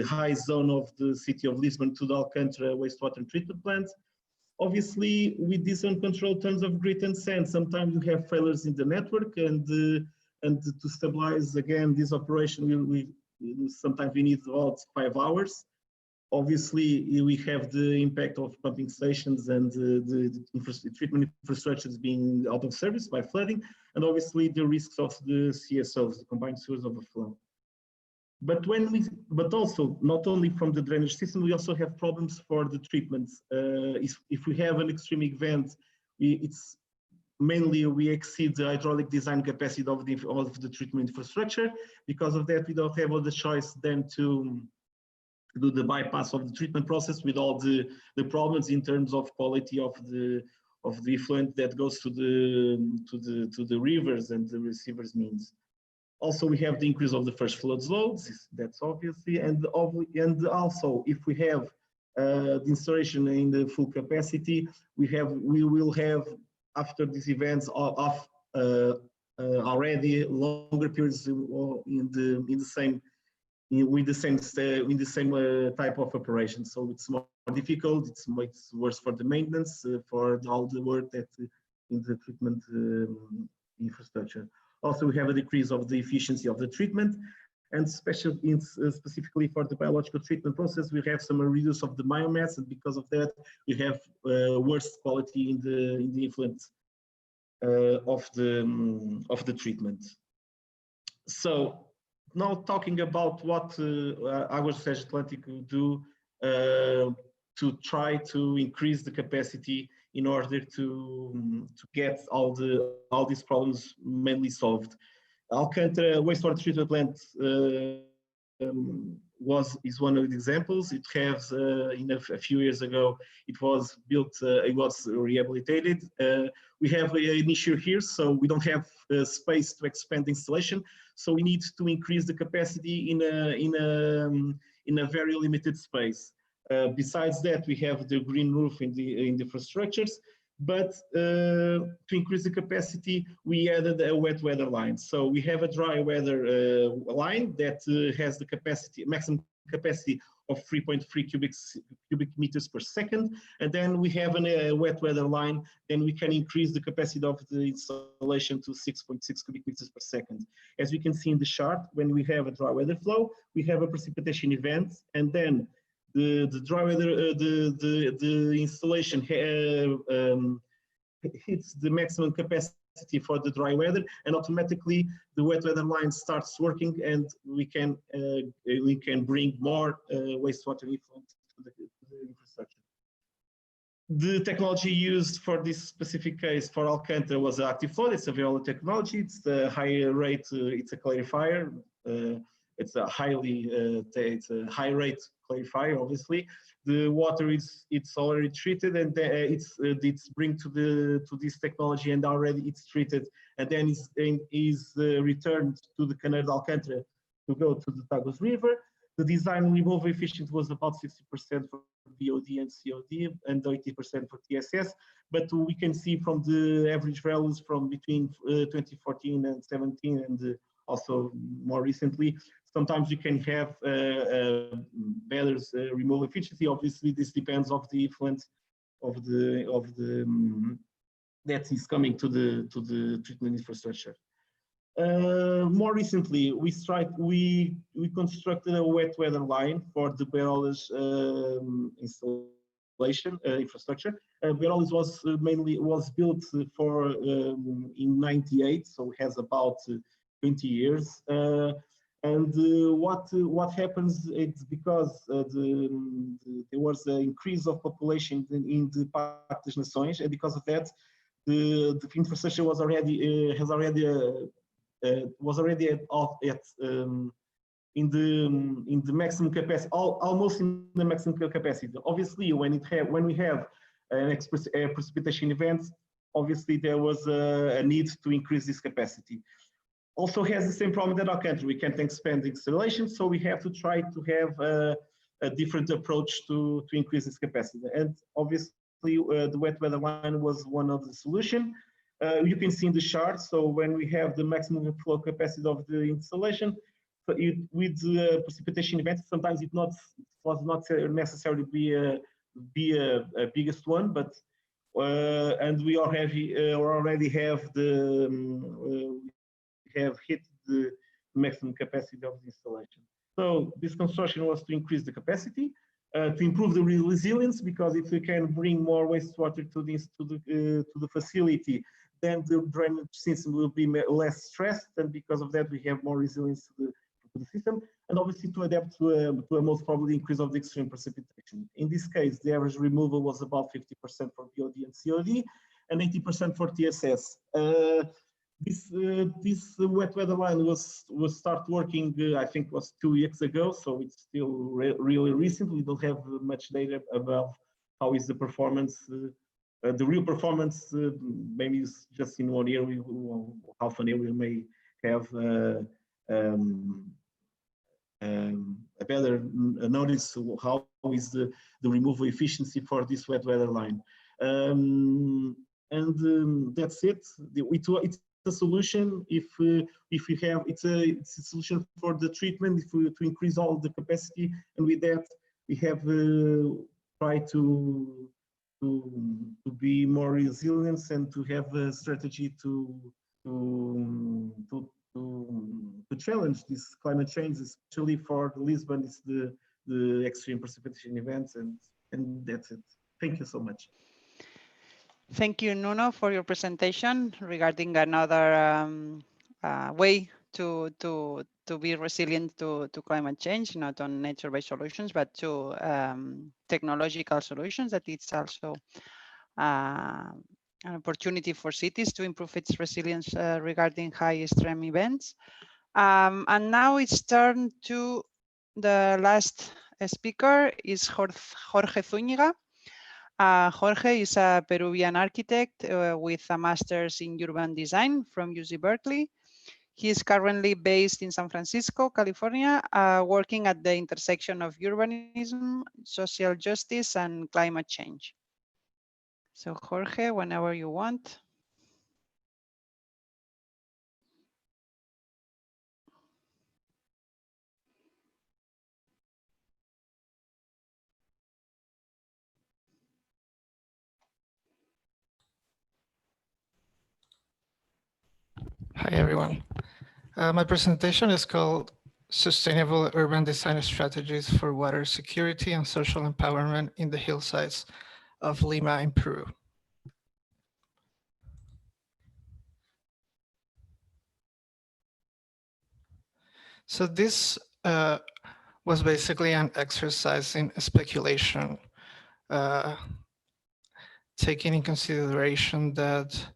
high zone of the city of Lisbon to the Alcântara wastewater treatment plant. Obviously, with these uncontrolled tons of grit and sand, sometimes you have failures in the network, and to stabilize again this operation, sometimes we need about 5 hours. Obviously, we have the impact of pumping stations and the treatment infrastructures being out of service by flooding, and obviously the risks of the CSOs, the combined sewers overflow. But also not only from the drainage system, we also have problems for the treatments. If we have an extreme event, it's mainly we exceed the hydraulic design capacity of the treatment infrastructure. Because of that, we don't have other choice than to do the bypass of the treatment process with all the problems in terms of quality of the effluent that goes to the rivers and the receivers means. Also, we have the increase of the first floods loads. That's obviously, and also if we have the installation in the full capacity, we will have after these events already longer periods with the same type of operation. So it's more difficult. It's worse for the maintenance, for all the work that in the treatment infrastructure. Also, we have a decrease of the efficiency of the treatment, and specifically for the biological treatment process, we have some reduce of the biomass, and because of that, we have worse quality in the effluent of the treatment. So now talking about what Águas do Tejo Atlântico do to try to increase the capacity in order to get all these problems mainly solved. Alcântara wastewater treatment plant is one of the examples. It has a few years ago it was built, it was rehabilitated. We have an issue here, so we don't have space to expand the installation, so we need to increase the capacity in a very limited space. Besides that, we have the green roof in the infrastructures, but to increase the capacity, we added a wet weather line. So we have a dry weather line that has the maximum capacity of 3.3 cubic meters per second. And then we have a wet weather line, then we can increase the capacity of the installation to 6.6 cubic meters per second. As we can see in the chart, when we have a dry weather flow, we have a precipitation event, and then the dry weather, the installation hits the maximum capacity for the dry weather, and automatically the wet weather line starts working, and we can bring more wastewater effluent to the infrastructure. The technology used for this specific case for Alcântara was active flow. It's a Beirolas technology. It's the higher rate. It's a clarifier. It's a it's a high rate clarifier. Obviously, the water it's already treated, and it's bring to this technology, and already it's treated, and then is returned to the Canal de Alcântara to go to the Tagus River. The design removal efficiency was about 60% for BOD and COD and 80% for TSS, but we can see from the average values from between 2014 and 17, and also more recently, sometimes you can have better removal efficiency. Obviously, this depends of the effluent of the that is coming to the treatment infrastructure. More recently, we constructed a wet weather line for the Beirolas installation infrastructure. Beirolas was built for in '98, so it has about 20 years. And what happens? It's because there was an increase of population in the Parque das Nações, and because of that, the infrastructure was already in the maximum capacity, almost in the maximum capacity. Obviously, when we have a precipitation event, obviously there was a need to increase this capacity. Also has the same problem that our country. We can't expand the installation, so we have to try to have a different approach to increase this capacity. And obviously, the wet weather line was one of the solutions. You can see in the chart. So when we have the maximum flow capacity of the installation, so with the precipitation event, sometimes it was not necessarily be a biggest one, but and we already have hit the maximum capacity of the installation. So this construction was to increase the capacity, to improve the resilience, because if we can bring more wastewater to the facility, then the drainage system will be less stressed, and because of that we have more resilience to the system, and obviously to adapt to a most probably increase of the extreme precipitation. In this case, the average removal was about 50% for BOD and COD, and 80% for TSS. This wet weather line was start working, I think was 2 years ago, so it's still really recent. We don't have much data about how is the performance. The real performance maybe is just in 1 year, half an year we may have a better notice how is the removal efficiency for this wet weather line. That's it. It's a solution if we have it's a solution for the treatment to increase all the capacity, and with that we have tried to be more resilient and to have a strategy to challenge this climate change, especially for Lisbon. It's the extreme precipitation events, and that's it. Thank you so much. Thank you, Nuno, for your presentation regarding another way to be resilient to climate change, not on nature-based solutions, but to technological solutions. That it's also an opportunity for cities to improve its resilience regarding high extreme events. And now it's turned to the last speaker is Jorge Zúñiga. Jorge is a Peruvian architect with a master's in urban design from UC Berkeley. He is currently based in San Francisco, California, working at the intersection of urbanism, social justice, and climate change. So Jorge, whenever you want. Hi, everyone. My presentation is called Sustainable Urban Design Strategies for Water Security and Social Empowerment in the Hillsides of Lima in Peru. So this was basically an exercise in speculation, taking in consideration that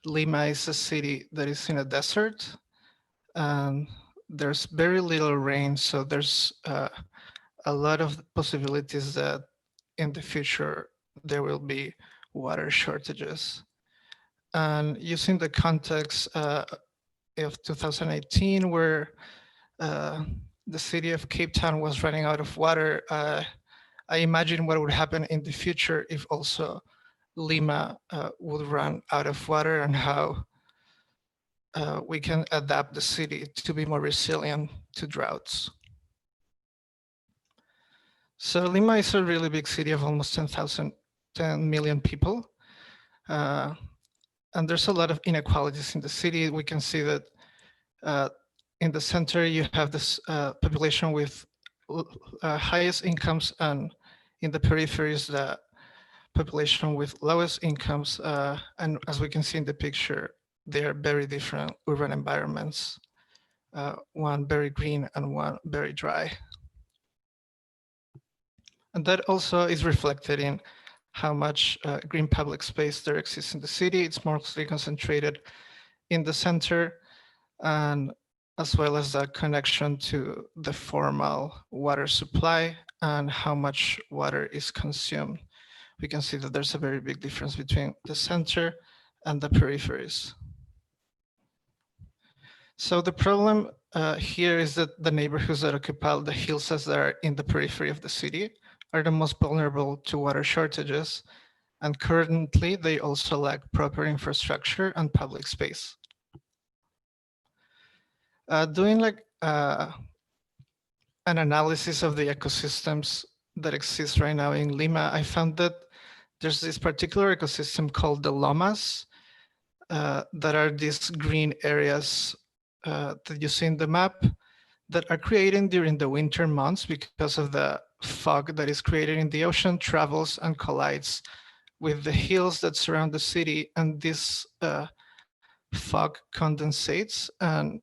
Lima is a city that is in a desert, and there's very little rain, so there's a lot of possibilities that in the future there will be water shortages. And using the context of 2018, where the city of Cape Town was running out of water, I imagine what would happen in the future if also Lima would run out of water, and how we can adapt the city to be more resilient to droughts. So Lima is a really big city of almost 10 million people. And there's a lot of inequalities in the city. We can see that in the center, you have this population with highest incomes, and in the peripheries, the population with lowest incomes. And as we can see in the picture, they are very different urban environments, one very green and one very dry. And that also is reflected in how much green public space there exists in the city. It's mostly concentrated in the center, and as well as the connection to the formal water supply and how much water is consumed. We can see that there's a very big difference between the center and the peripheries. So the problem here is that the neighborhoods that occupy the hillsides that are in the periphery of the city are the most vulnerable to water shortages, and currently they also lack proper infrastructure and public space. Doing like an analysis of the ecosystems that exist right now in Lima, I found that there's this particular ecosystem called the lomas that are these green areas that you see in the map that are created during the winter months because of the fog that is created in the ocean, travels and collides with the hills that surround the city, and this fog condensates and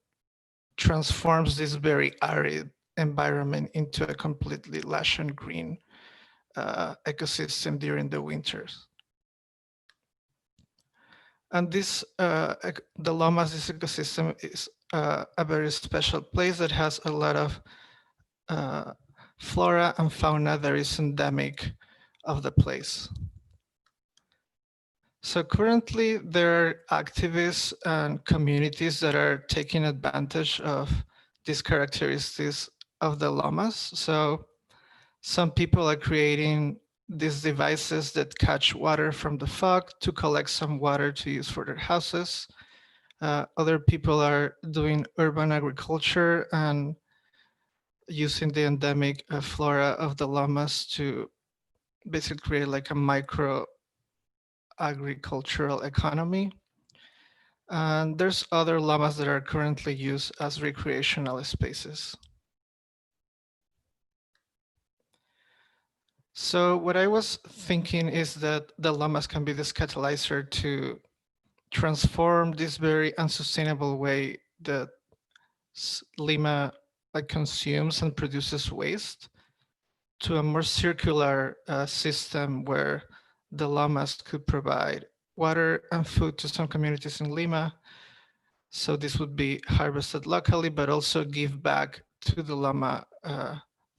transforms this very arid environment into a completely lush and green ecosystem during the winters. And this, the lomas, this ecosystem is a very special place that has a lot of flora and fauna that is endemic of the place. So currently there are activists and communities that are taking advantage of these characteristics of the lomas. So some people are creating these devices that catch water from the fog to collect some water to use for their houses. Other people are doing urban agriculture and using the endemic flora of the lomas to basically create like a micro agricultural economy. And there's other lomas that are currently used as recreational spaces. So what I was thinking is that the lomas can be this catalyzer to transform this very unsustainable way that Lima consumes and produces waste to a more circular system where the lomas could provide water and food to some communities in Lima. So this would be harvested locally, but also give back to the loma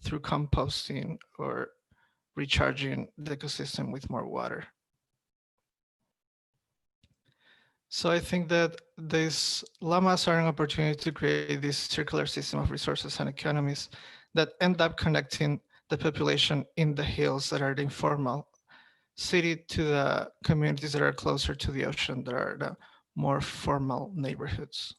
through composting or recharging the ecosystem with more water. So I think that these lomas are an opportunity to create this circular system of resources and economies that end up connecting the population in the hills that are the informal city to the communities that are closer to the ocean, that are the more formal neighborhoods.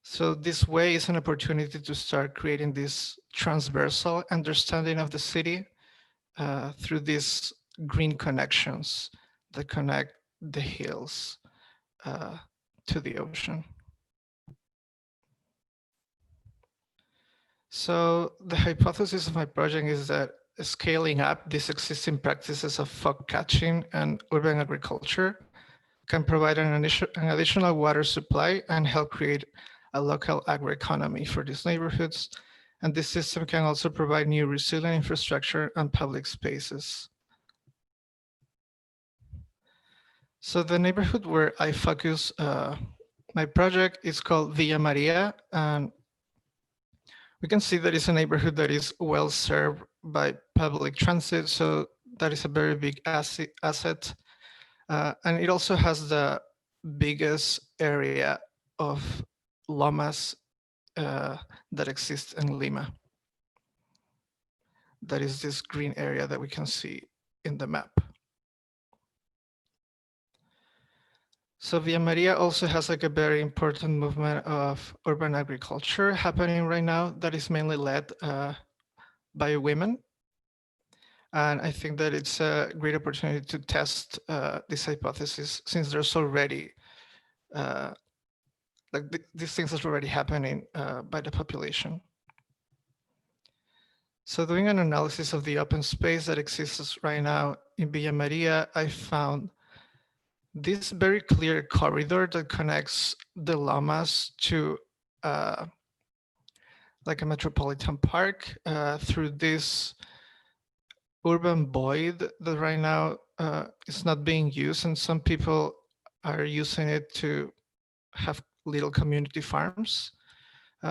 So this way is an opportunity to start creating this transversal understanding of the city through these green connections that connect the hills to the ocean. So the hypothesis of my project is that scaling up these existing practices of fog catching and urban agriculture can provide an additional water supply and help create a local agroeconomy for these neighborhoods. And this system can also provide new resilient infrastructure and public spaces. So the neighborhood where I focus my project is called Villa Maria, and we can see that it's a neighborhood that is well served by public transit, so that is a very big asset. And it also has the biggest area of lomas that exists in Lima. That is this green area that we can see in the map. So Villa Maria also has like a very important movement of urban agriculture happening right now that is mainly led by women. And I think that it's a great opportunity to test this hypothesis since there's already, these things are already happening by the population. So doing an analysis of the open space that exists right now in Villa Maria, I found this very clear corridor that connects the lomas to like a metropolitan park through this urban void that right now is not being used, and some people are using it to have little community farms.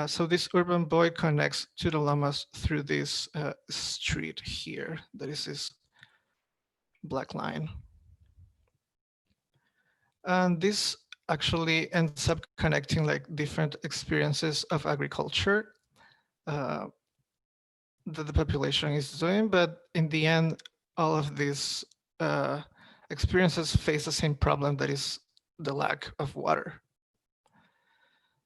So this urban void connects to the lomas through this street here. That is this black line. And this actually ends up connecting like different experiences of agriculture that the population is doing. But in the end, all of these experiences face the same problem, that is the lack of water.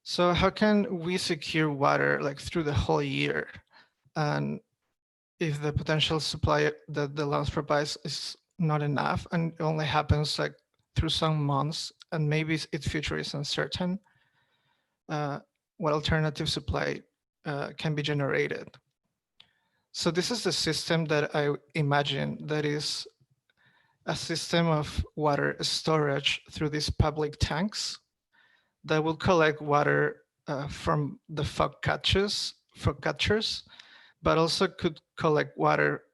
So how can we secure water like through the whole year? And if the potential supply that the loans provides is not enough and it only happens like through some months, and maybe its future is uncertain, what alternative supply can be generated? So this is the system that I imagine, that is a system of water storage through these public tanks that will collect water from the fog catchers, but also could collect water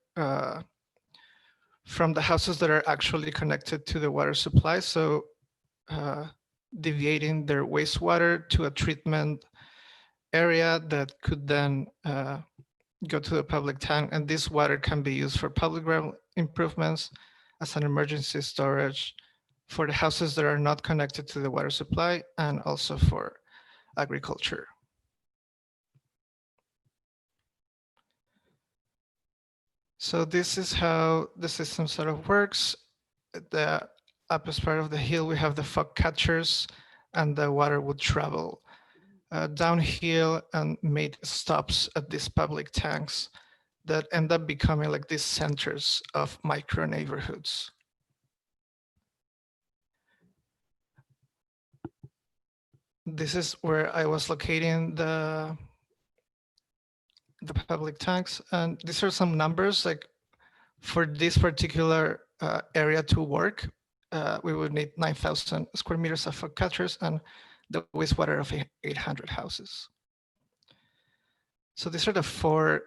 from the houses that are actually connected to the water supply. So deviating their wastewater to a treatment area that could then go to the public tank. And this water can be used for public realm improvements, as an emergency storage for the houses that are not connected to the water supply, and also for agriculture. So this is how the system sort of works. The upper part of the hill, we have the fog catchers, and the water would travel downhill and made stops at these public tanks that end up becoming like these centers of micro neighborhoods. This is where I was locating the public tanks, and these are some numbers. Like for this particular area to work, we would need 9,000 square meters of fog catchers and the wastewater of 800 houses. So these are the 4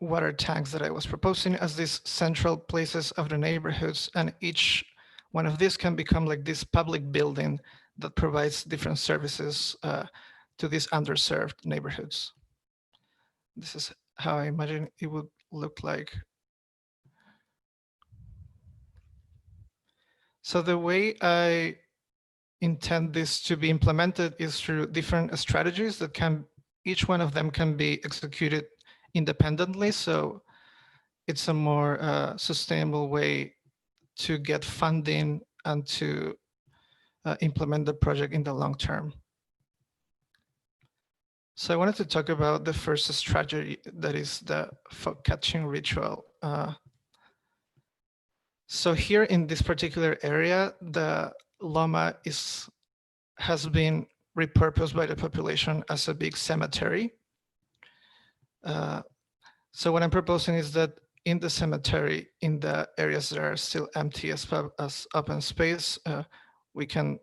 water tanks that I was proposing as these central places of the neighborhoods, and each one of these can become like this public building that provides different services to these underserved neighborhoods. This is how I imagine it would look like. So the way I intend this to be implemented is through different strategies that can, each one of them can be executed independently. So it's a more sustainable way to get funding and to implement the project in the long term. So I wanted to talk about the first strategy, that is the fog catching ritual. So here in this particular area, the Loma has been repurposed by the population as a big cemetery. So what I'm proposing is that in the cemetery, in the areas that are still empty as open space, we can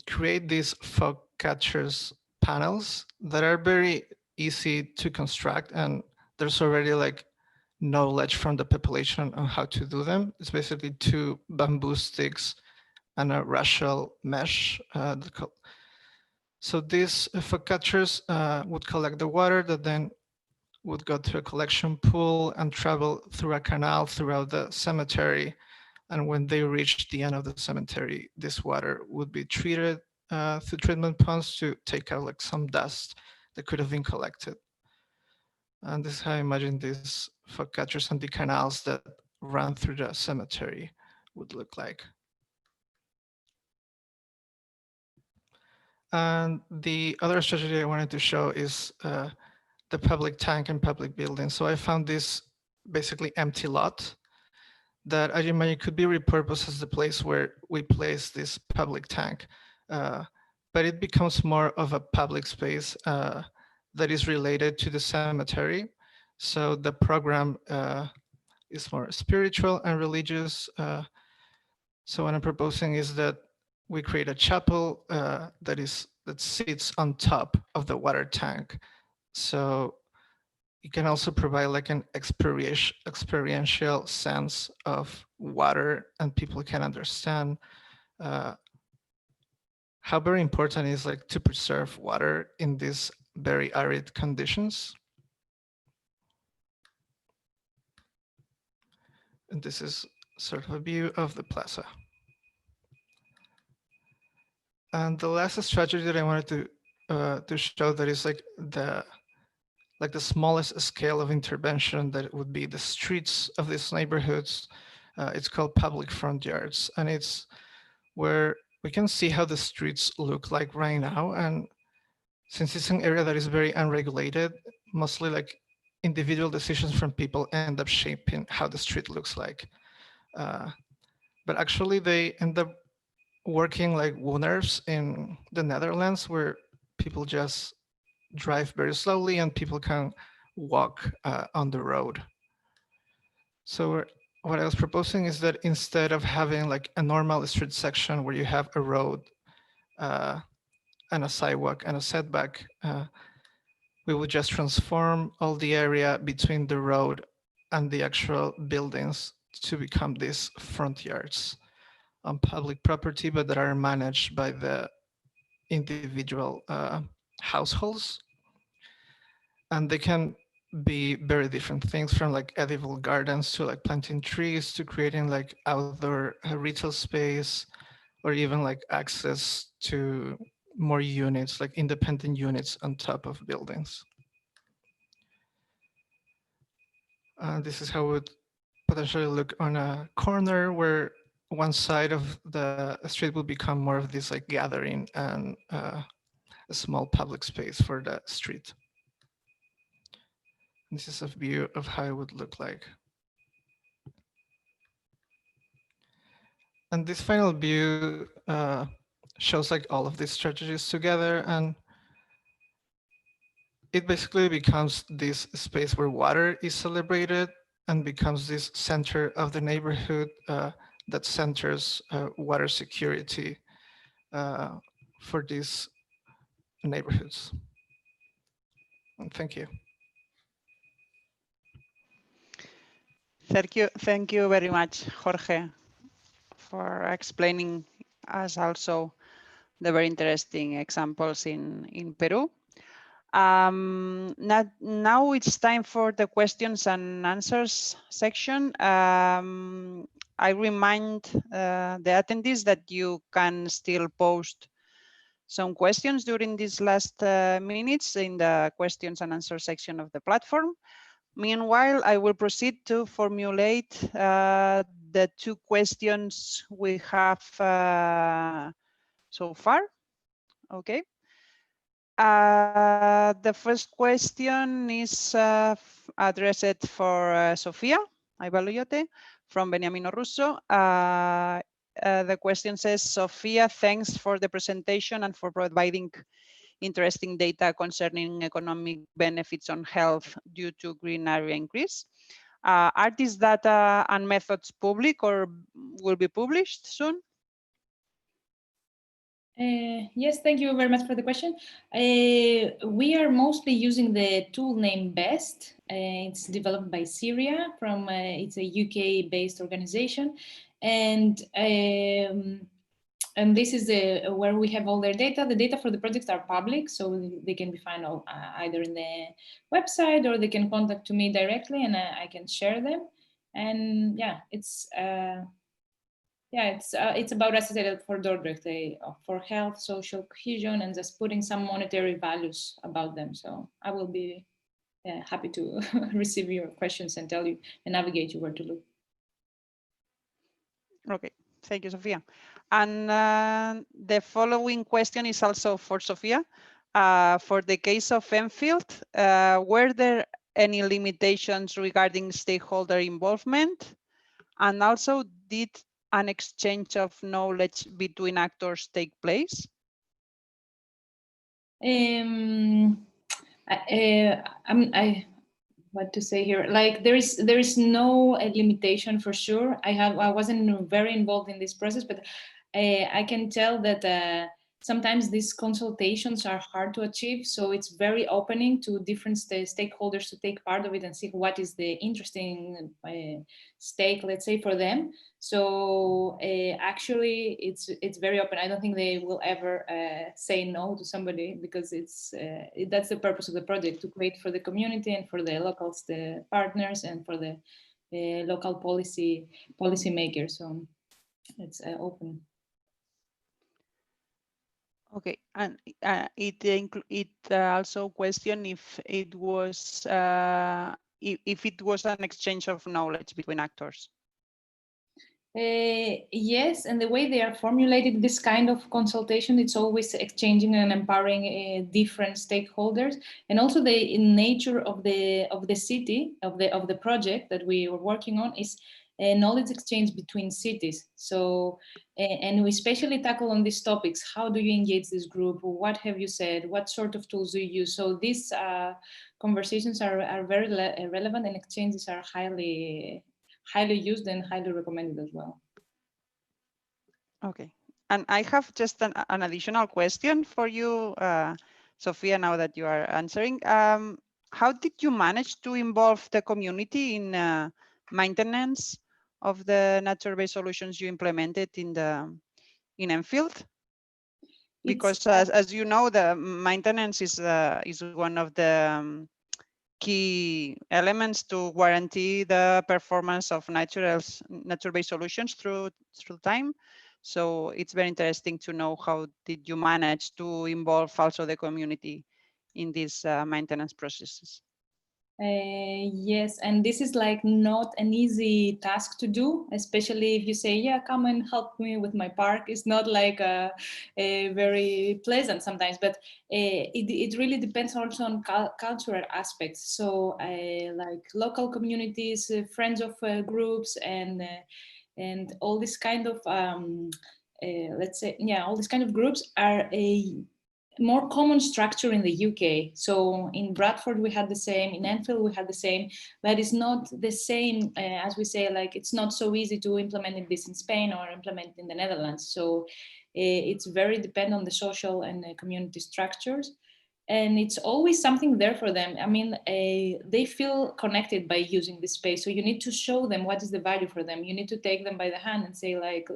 create these fog catchers panels that are very easy to construct, and there's already like knowledge from the population on how to do them. It's basically 2 bamboo sticks and a racial mesh. So these fog catchers would collect the water that then would go to a collection pool and travel through a canal throughout the cemetery. And when they reach the end of the cemetery, this water would be treated through treatment ponds to take out like some dust that could have been collected. And this is how I imagine these fog catchers and the canals that run through the cemetery would look like. And the other strategy I wanted to show is the public tank and public building. So I found this basically empty lot that I imagine could be repurposed as the place where we place this public tank. But it becomes more of a public space that is related to the cemetery. So the program is more spiritual and religious. So what I'm proposing is that we create a chapel that sits on top of the water tank. So it can also provide like an experiential sense of water, and people can understand how very important it is like to preserve water in these very arid conditions. And this is sort of a view of the plaza. And the last strategy that I wanted to show that is like the smallest scale of intervention, that would be the streets of these neighborhoods. It's called public front yards, and it's where we can see how the streets look like right now. And since it's an area that is very unregulated, mostly like individual decisions from people end up shaping how the street looks like. But actually they end up working like wooners in the Netherlands, where people just drive very slowly and people can walk on the road. So what I was proposing is that instead of having like a normal street section where you have a road and a sidewalk and a setback, we would just transform all the area between the road and the actual buildings to become these front yards on public property, but that are managed by the individual households. And they can be very different things, from like edible gardens to like planting trees to creating like outdoor retail space, or even like access to more units, like independent units on top of buildings. This is how it would potentially look on a corner, where one side of the street will become more of this like gathering and a small public space for the street. This is a view of how it would look like. And this final view shows like all of these strategies together, and it basically becomes this space where water is celebrated and becomes this center of the neighborhood that centers water security for these neighborhoods. And thank you. Thank you very much, Jorge, for explaining us also the very interesting examples in Peru. Now it's time for the questions and answers section. I remind the attendees that you can still post some questions during these last minutes in the questions and answer section of the platform. Meanwhile, I will proceed to formulate the 2 questions we have so far. Okay. The first question is addressed for Sofía Aivalioti from Beniamino Russo. The question says, Sofía, thanks for the presentation and for providing interesting data concerning economic benefits on health due to green area increase. Are these data and methods public or will be published soon? Yes, thank you very much for the question. We are mostly using the tool named BEST. It's developed by Syria it's a UK-based organization. And this is where we have all their data. The data for the projects are public, so they can be found either in the website or they can contact to me directly and I can share them. And yeah, it's about associated for Dordrecht for health, social cohesion, and just putting some monetary values about them. So I will be happy to receive your questions and tell you and navigate you where to look. Okay, thank you, Sofía. And the following question is also for Sofía. For the case of Enfield, were there any limitations regarding stakeholder involvement? And also, did an exchange of knowledge between actors take place? What to say here? Like there is no limitation for sure. I wasn't very involved in this process, but I can tell that sometimes these consultations are hard to achieve. So it's very opening to different stakeholders to take part of it and see what is the interesting stake, let's say, for them. So actually, it's very open. I don't think they will ever say no to somebody because that's the purpose of the project, to create for the community and for the locals, the partners, and for the local policy makers. So it's open. Okay, and it also question if it was an exchange of knowledge between actors. Yes, and the way they are formulated, this kind of consultation, it's always exchanging and empowering different stakeholders, and also the nature of the city of the project that we were working on is knowledge exchange between cities. So, and we especially tackle on these topics. How do you engage this group? What have you said? What sort of tools do you use? So these conversations are very relevant, and exchanges are highly used and highly recommended as well. Okay, and I have just an additional question for you, Sofía, now that you are answering. How did you manage to involve the community in maintenance of the nature-based solutions you implemented in Enfield? Because as you know, the maintenance is one of the key elements to guarantee the performance of nature-based solutions through time. So it's very interesting to know how did you manage to involve also the community in these maintenance processes. Yes, and this is like not an easy task to do, especially if you say, yeah, come and help me with my park. It's not like very pleasant sometimes, but it really depends also on cultural aspects. So like local communities, friends of groups, and all this kind of, let's say, yeah, all these kind of groups are a more common structure in the UK. So in Bradford, we had the same, in Enfield, we had the same, but it's not the same, as we say, like it's not so easy to implement this in Spain or implement in the Netherlands. So it's very dependent on the social and community structures. And it's always something there for them. I mean, they feel connected by using this space. So you need to show them what is the value for them. You need to take them by the hand and say, like,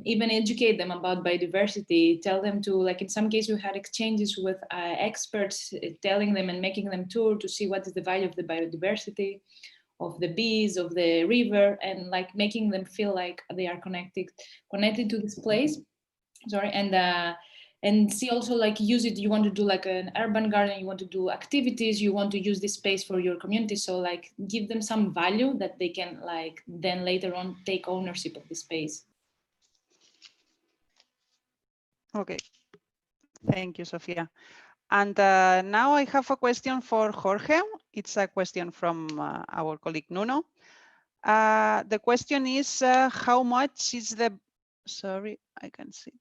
even educate them about biodiversity. Tell them to, like, in some cases we had exchanges with experts, telling them and making them tour to see what is the value of the biodiversity, of the bees, of the river, and like making them feel like they are connected to this place. Sorry, and see also, like, use it. You want to do like an urban garden, you want to do activities, you want to use this space for your community. So like give them some value that they can like then later on take ownership of the space. Okay, thank you, Sofía. And now I have a question for Jorge. It's a question from our colleague Nuno. The question is, how much is the Sorry, I can see it.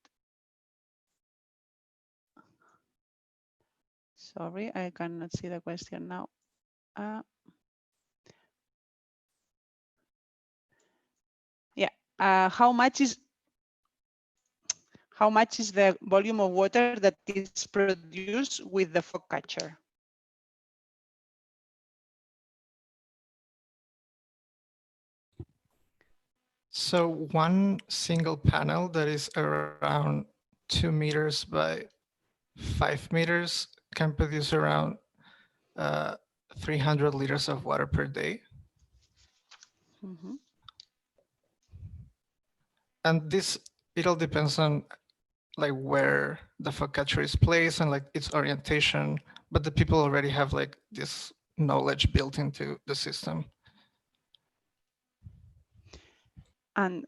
Sorry, I cannot see the question now. Yeah, how much is the volume of water that is produced with the fog catcher? So one single panel that is around 2 meters by 5 meters can produce around 300 liters of water per day. Mm-hmm. And this, it all depends on like where the fog catcher is placed and like its orientation, but the people already have like this knowledge built into the system. And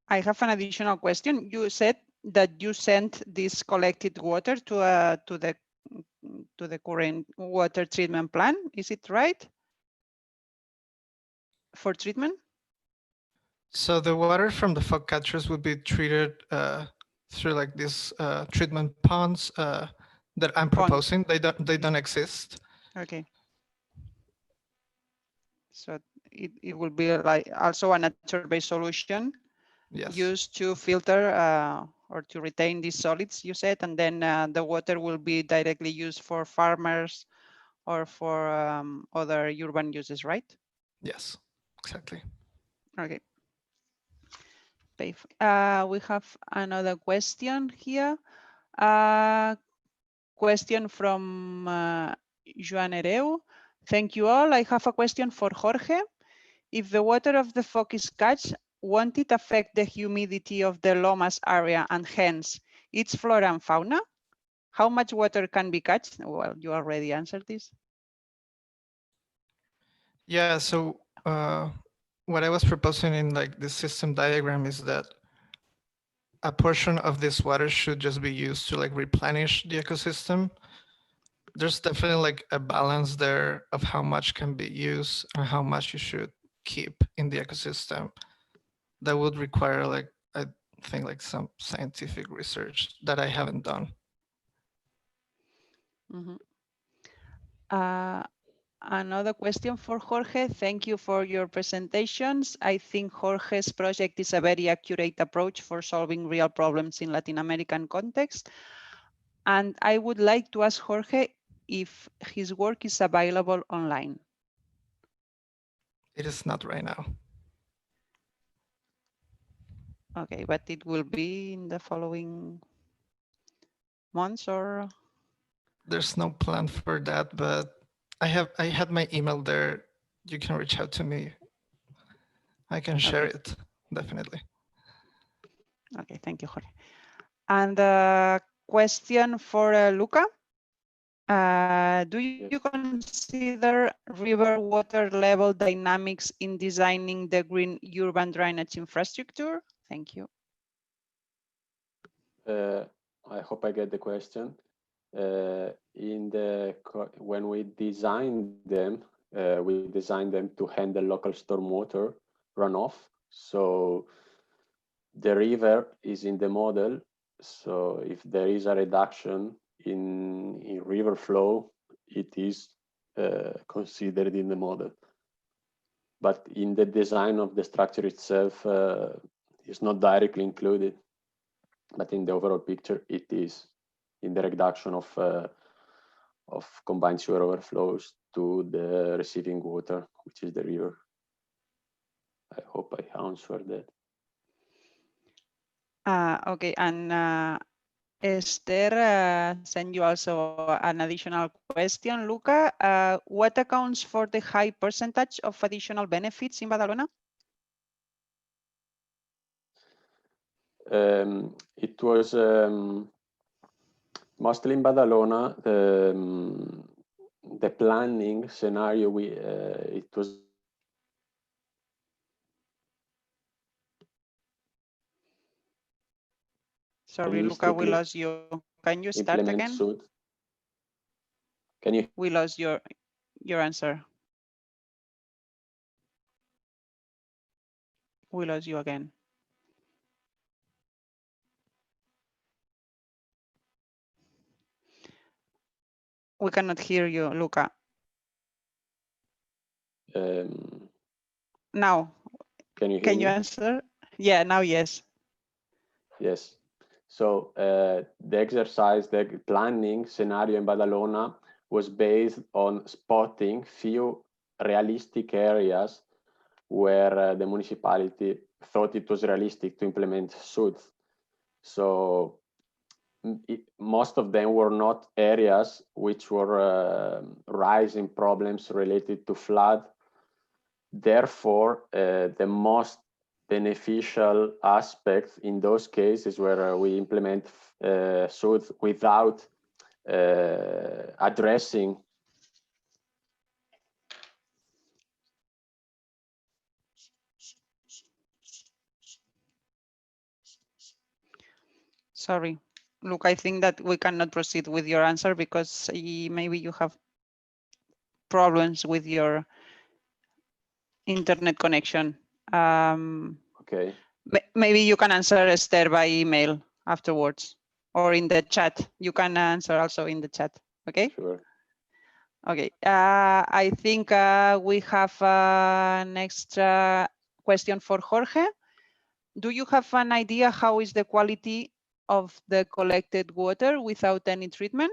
I have an additional question. You said that you sent this collected water to the current water treatment plant. Is it right? For treatment? So the water from the fog catchers would be treated through like these treatment ponds that I'm proposing. They don't exist. Okay. So it will be like also a nature-based solution. Yes. Used to filter or to retain these solids, you said, and then the water will be directly used for farmers or for other urban uses, right? Yes, exactly. Okay. We have another question here. Question from Joan Hereu. Thank you all. I have a question for Jorge. If the water of the fog is catched, won't it affect the humidity of the Lomas area and hence its flora and fauna? How much water can be catched? Well, you already answered this. Yeah, so what I was proposing in like the system diagram is that a portion of this water should just be used to like replenish the ecosystem. There's definitely like a balance there of how much can be used and how much you should keep in the ecosystem. That would require like, I think like some scientific research that I haven't done. Mm-hmm. Another question for Jorge. Thank you for your presentations. I think Jorge's project is a very accurate approach for solving real problems in Latin American context. And I would like to ask Jorge if his work is available online. It is not right now. Okay, but it will be in the following months or? There's no plan for that, but I had my email there. You can reach out to me. I can share it, definitely. Okay, thank you, Jorge. And a question for Luca. Do you consider river water level dynamics in designing the green urban drainage infrastructure? Thank you. I hope I get the question. When we designed them to handle local stormwater runoff. So the river is in the model. So if there is a reduction in river flow, it is considered in the model. But in the design of the structure itself, it's not directly included. But in the overall picture, it is in the reduction of combined sewer overflows to the receiving water, which is the river. I hope I answered that. Okay, and Esther sent you also an additional question. Luca, what accounts for the high percentage of additional benefits in Badalona? It was mostly in Badalona. The planning scenario, it was. Sorry, Luca, we lost you. Can you start again? Can you? We lost your answer. We lost you again. We cannot hear you, Luca. Now, Can you hear can me? you answer? Yeah, now yes. Yes. So the exercise, the planning scenario in Badalona was based on spotting few realistic areas where the municipality thought it was realistic to implement SUD. So most of them were not areas which were rising problems related to flood. Therefore, the most beneficial aspect in those cases where we implement SUD without addressing Sorry, look, I think that we cannot proceed with your answer because maybe you have problems with your internet connection. Okay. Maybe you can answer Esther by email afterwards or in the chat. You can answer also in the chat. Okay. Sure. Okay. I think we have next question for Jorge. Do you have an idea how is the quality of the collected water without any treatment?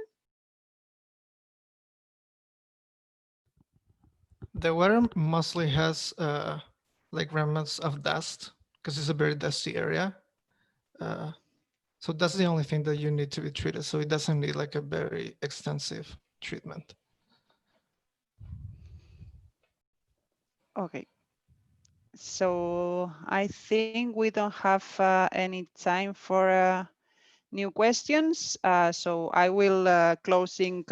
The water mostly has like remnants of dust because it's a very dusty area. So that's the only thing that you need to be treated. So it doesn't need like a very extensive treatment. Okay. So I think we don't have any time for new questions. So I will closing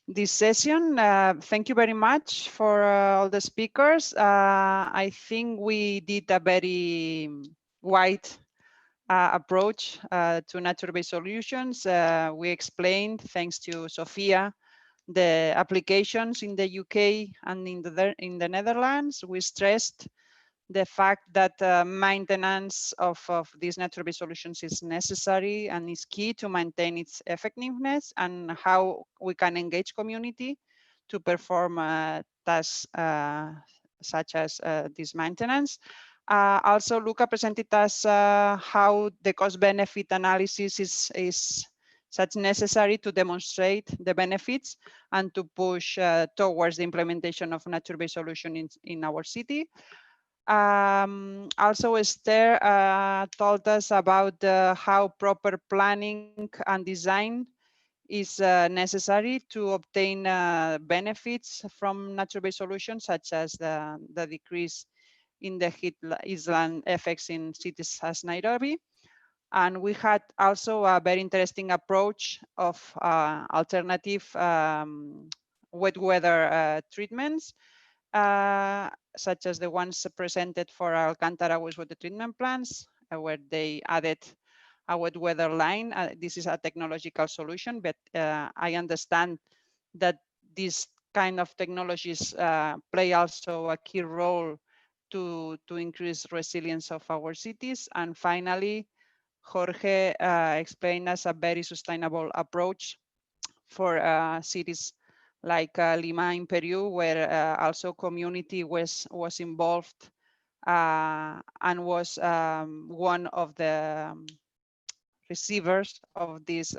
this session. Thank you very much for all the speakers. I think we did a very wide approach to nature-based solutions. We explained, thanks to Sofía, the applications in the UK and in the Netherlands. We stressed the fact that maintenance of these nature-based solutions is necessary and is key to maintain its effectiveness, and how we can engage community to perform tasks such as this maintenance. Also, Luca presented us how the cost-benefit analysis is such necessary to demonstrate the benefits and to push towards the implementation of nature-based solutions in our city. Also, Esther told us about how proper planning and design is necessary to obtain benefits from nature-based solutions, such as the decrease in the heat island effects in cities as Nairobi. And we had also a very interesting approach of alternative wet weather treatments, such as the ones presented for Alcántara wastewater treatment plants, where they added a wet weather line. This is a technological solution, but I understand that these kind of technologies play also a key role to increase resilience of our cities. And finally, Jorge explained us a very sustainable approach for cities like Lima in Peru, where also community was involved and was one of the receivers of these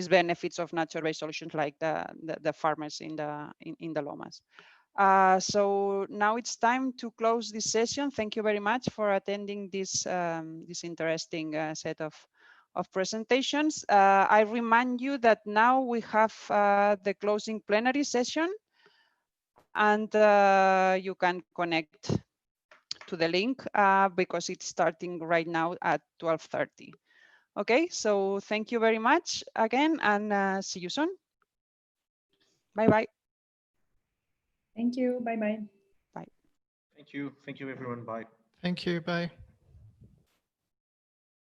benefits of nature-based solutions, like the farmers in the Lomas. So now it's time to close this session. Thank you very much for attending this this interesting set of presentations. I remind you that now we have the closing plenary session, and you can connect to the link because it's starting right now at 12:30. Okay, so thank you very much again, and see you soon. Bye-bye. Thank you. Bye-bye. Bye. Thank you. Thank you, everyone. Bye. Thank you. Bye.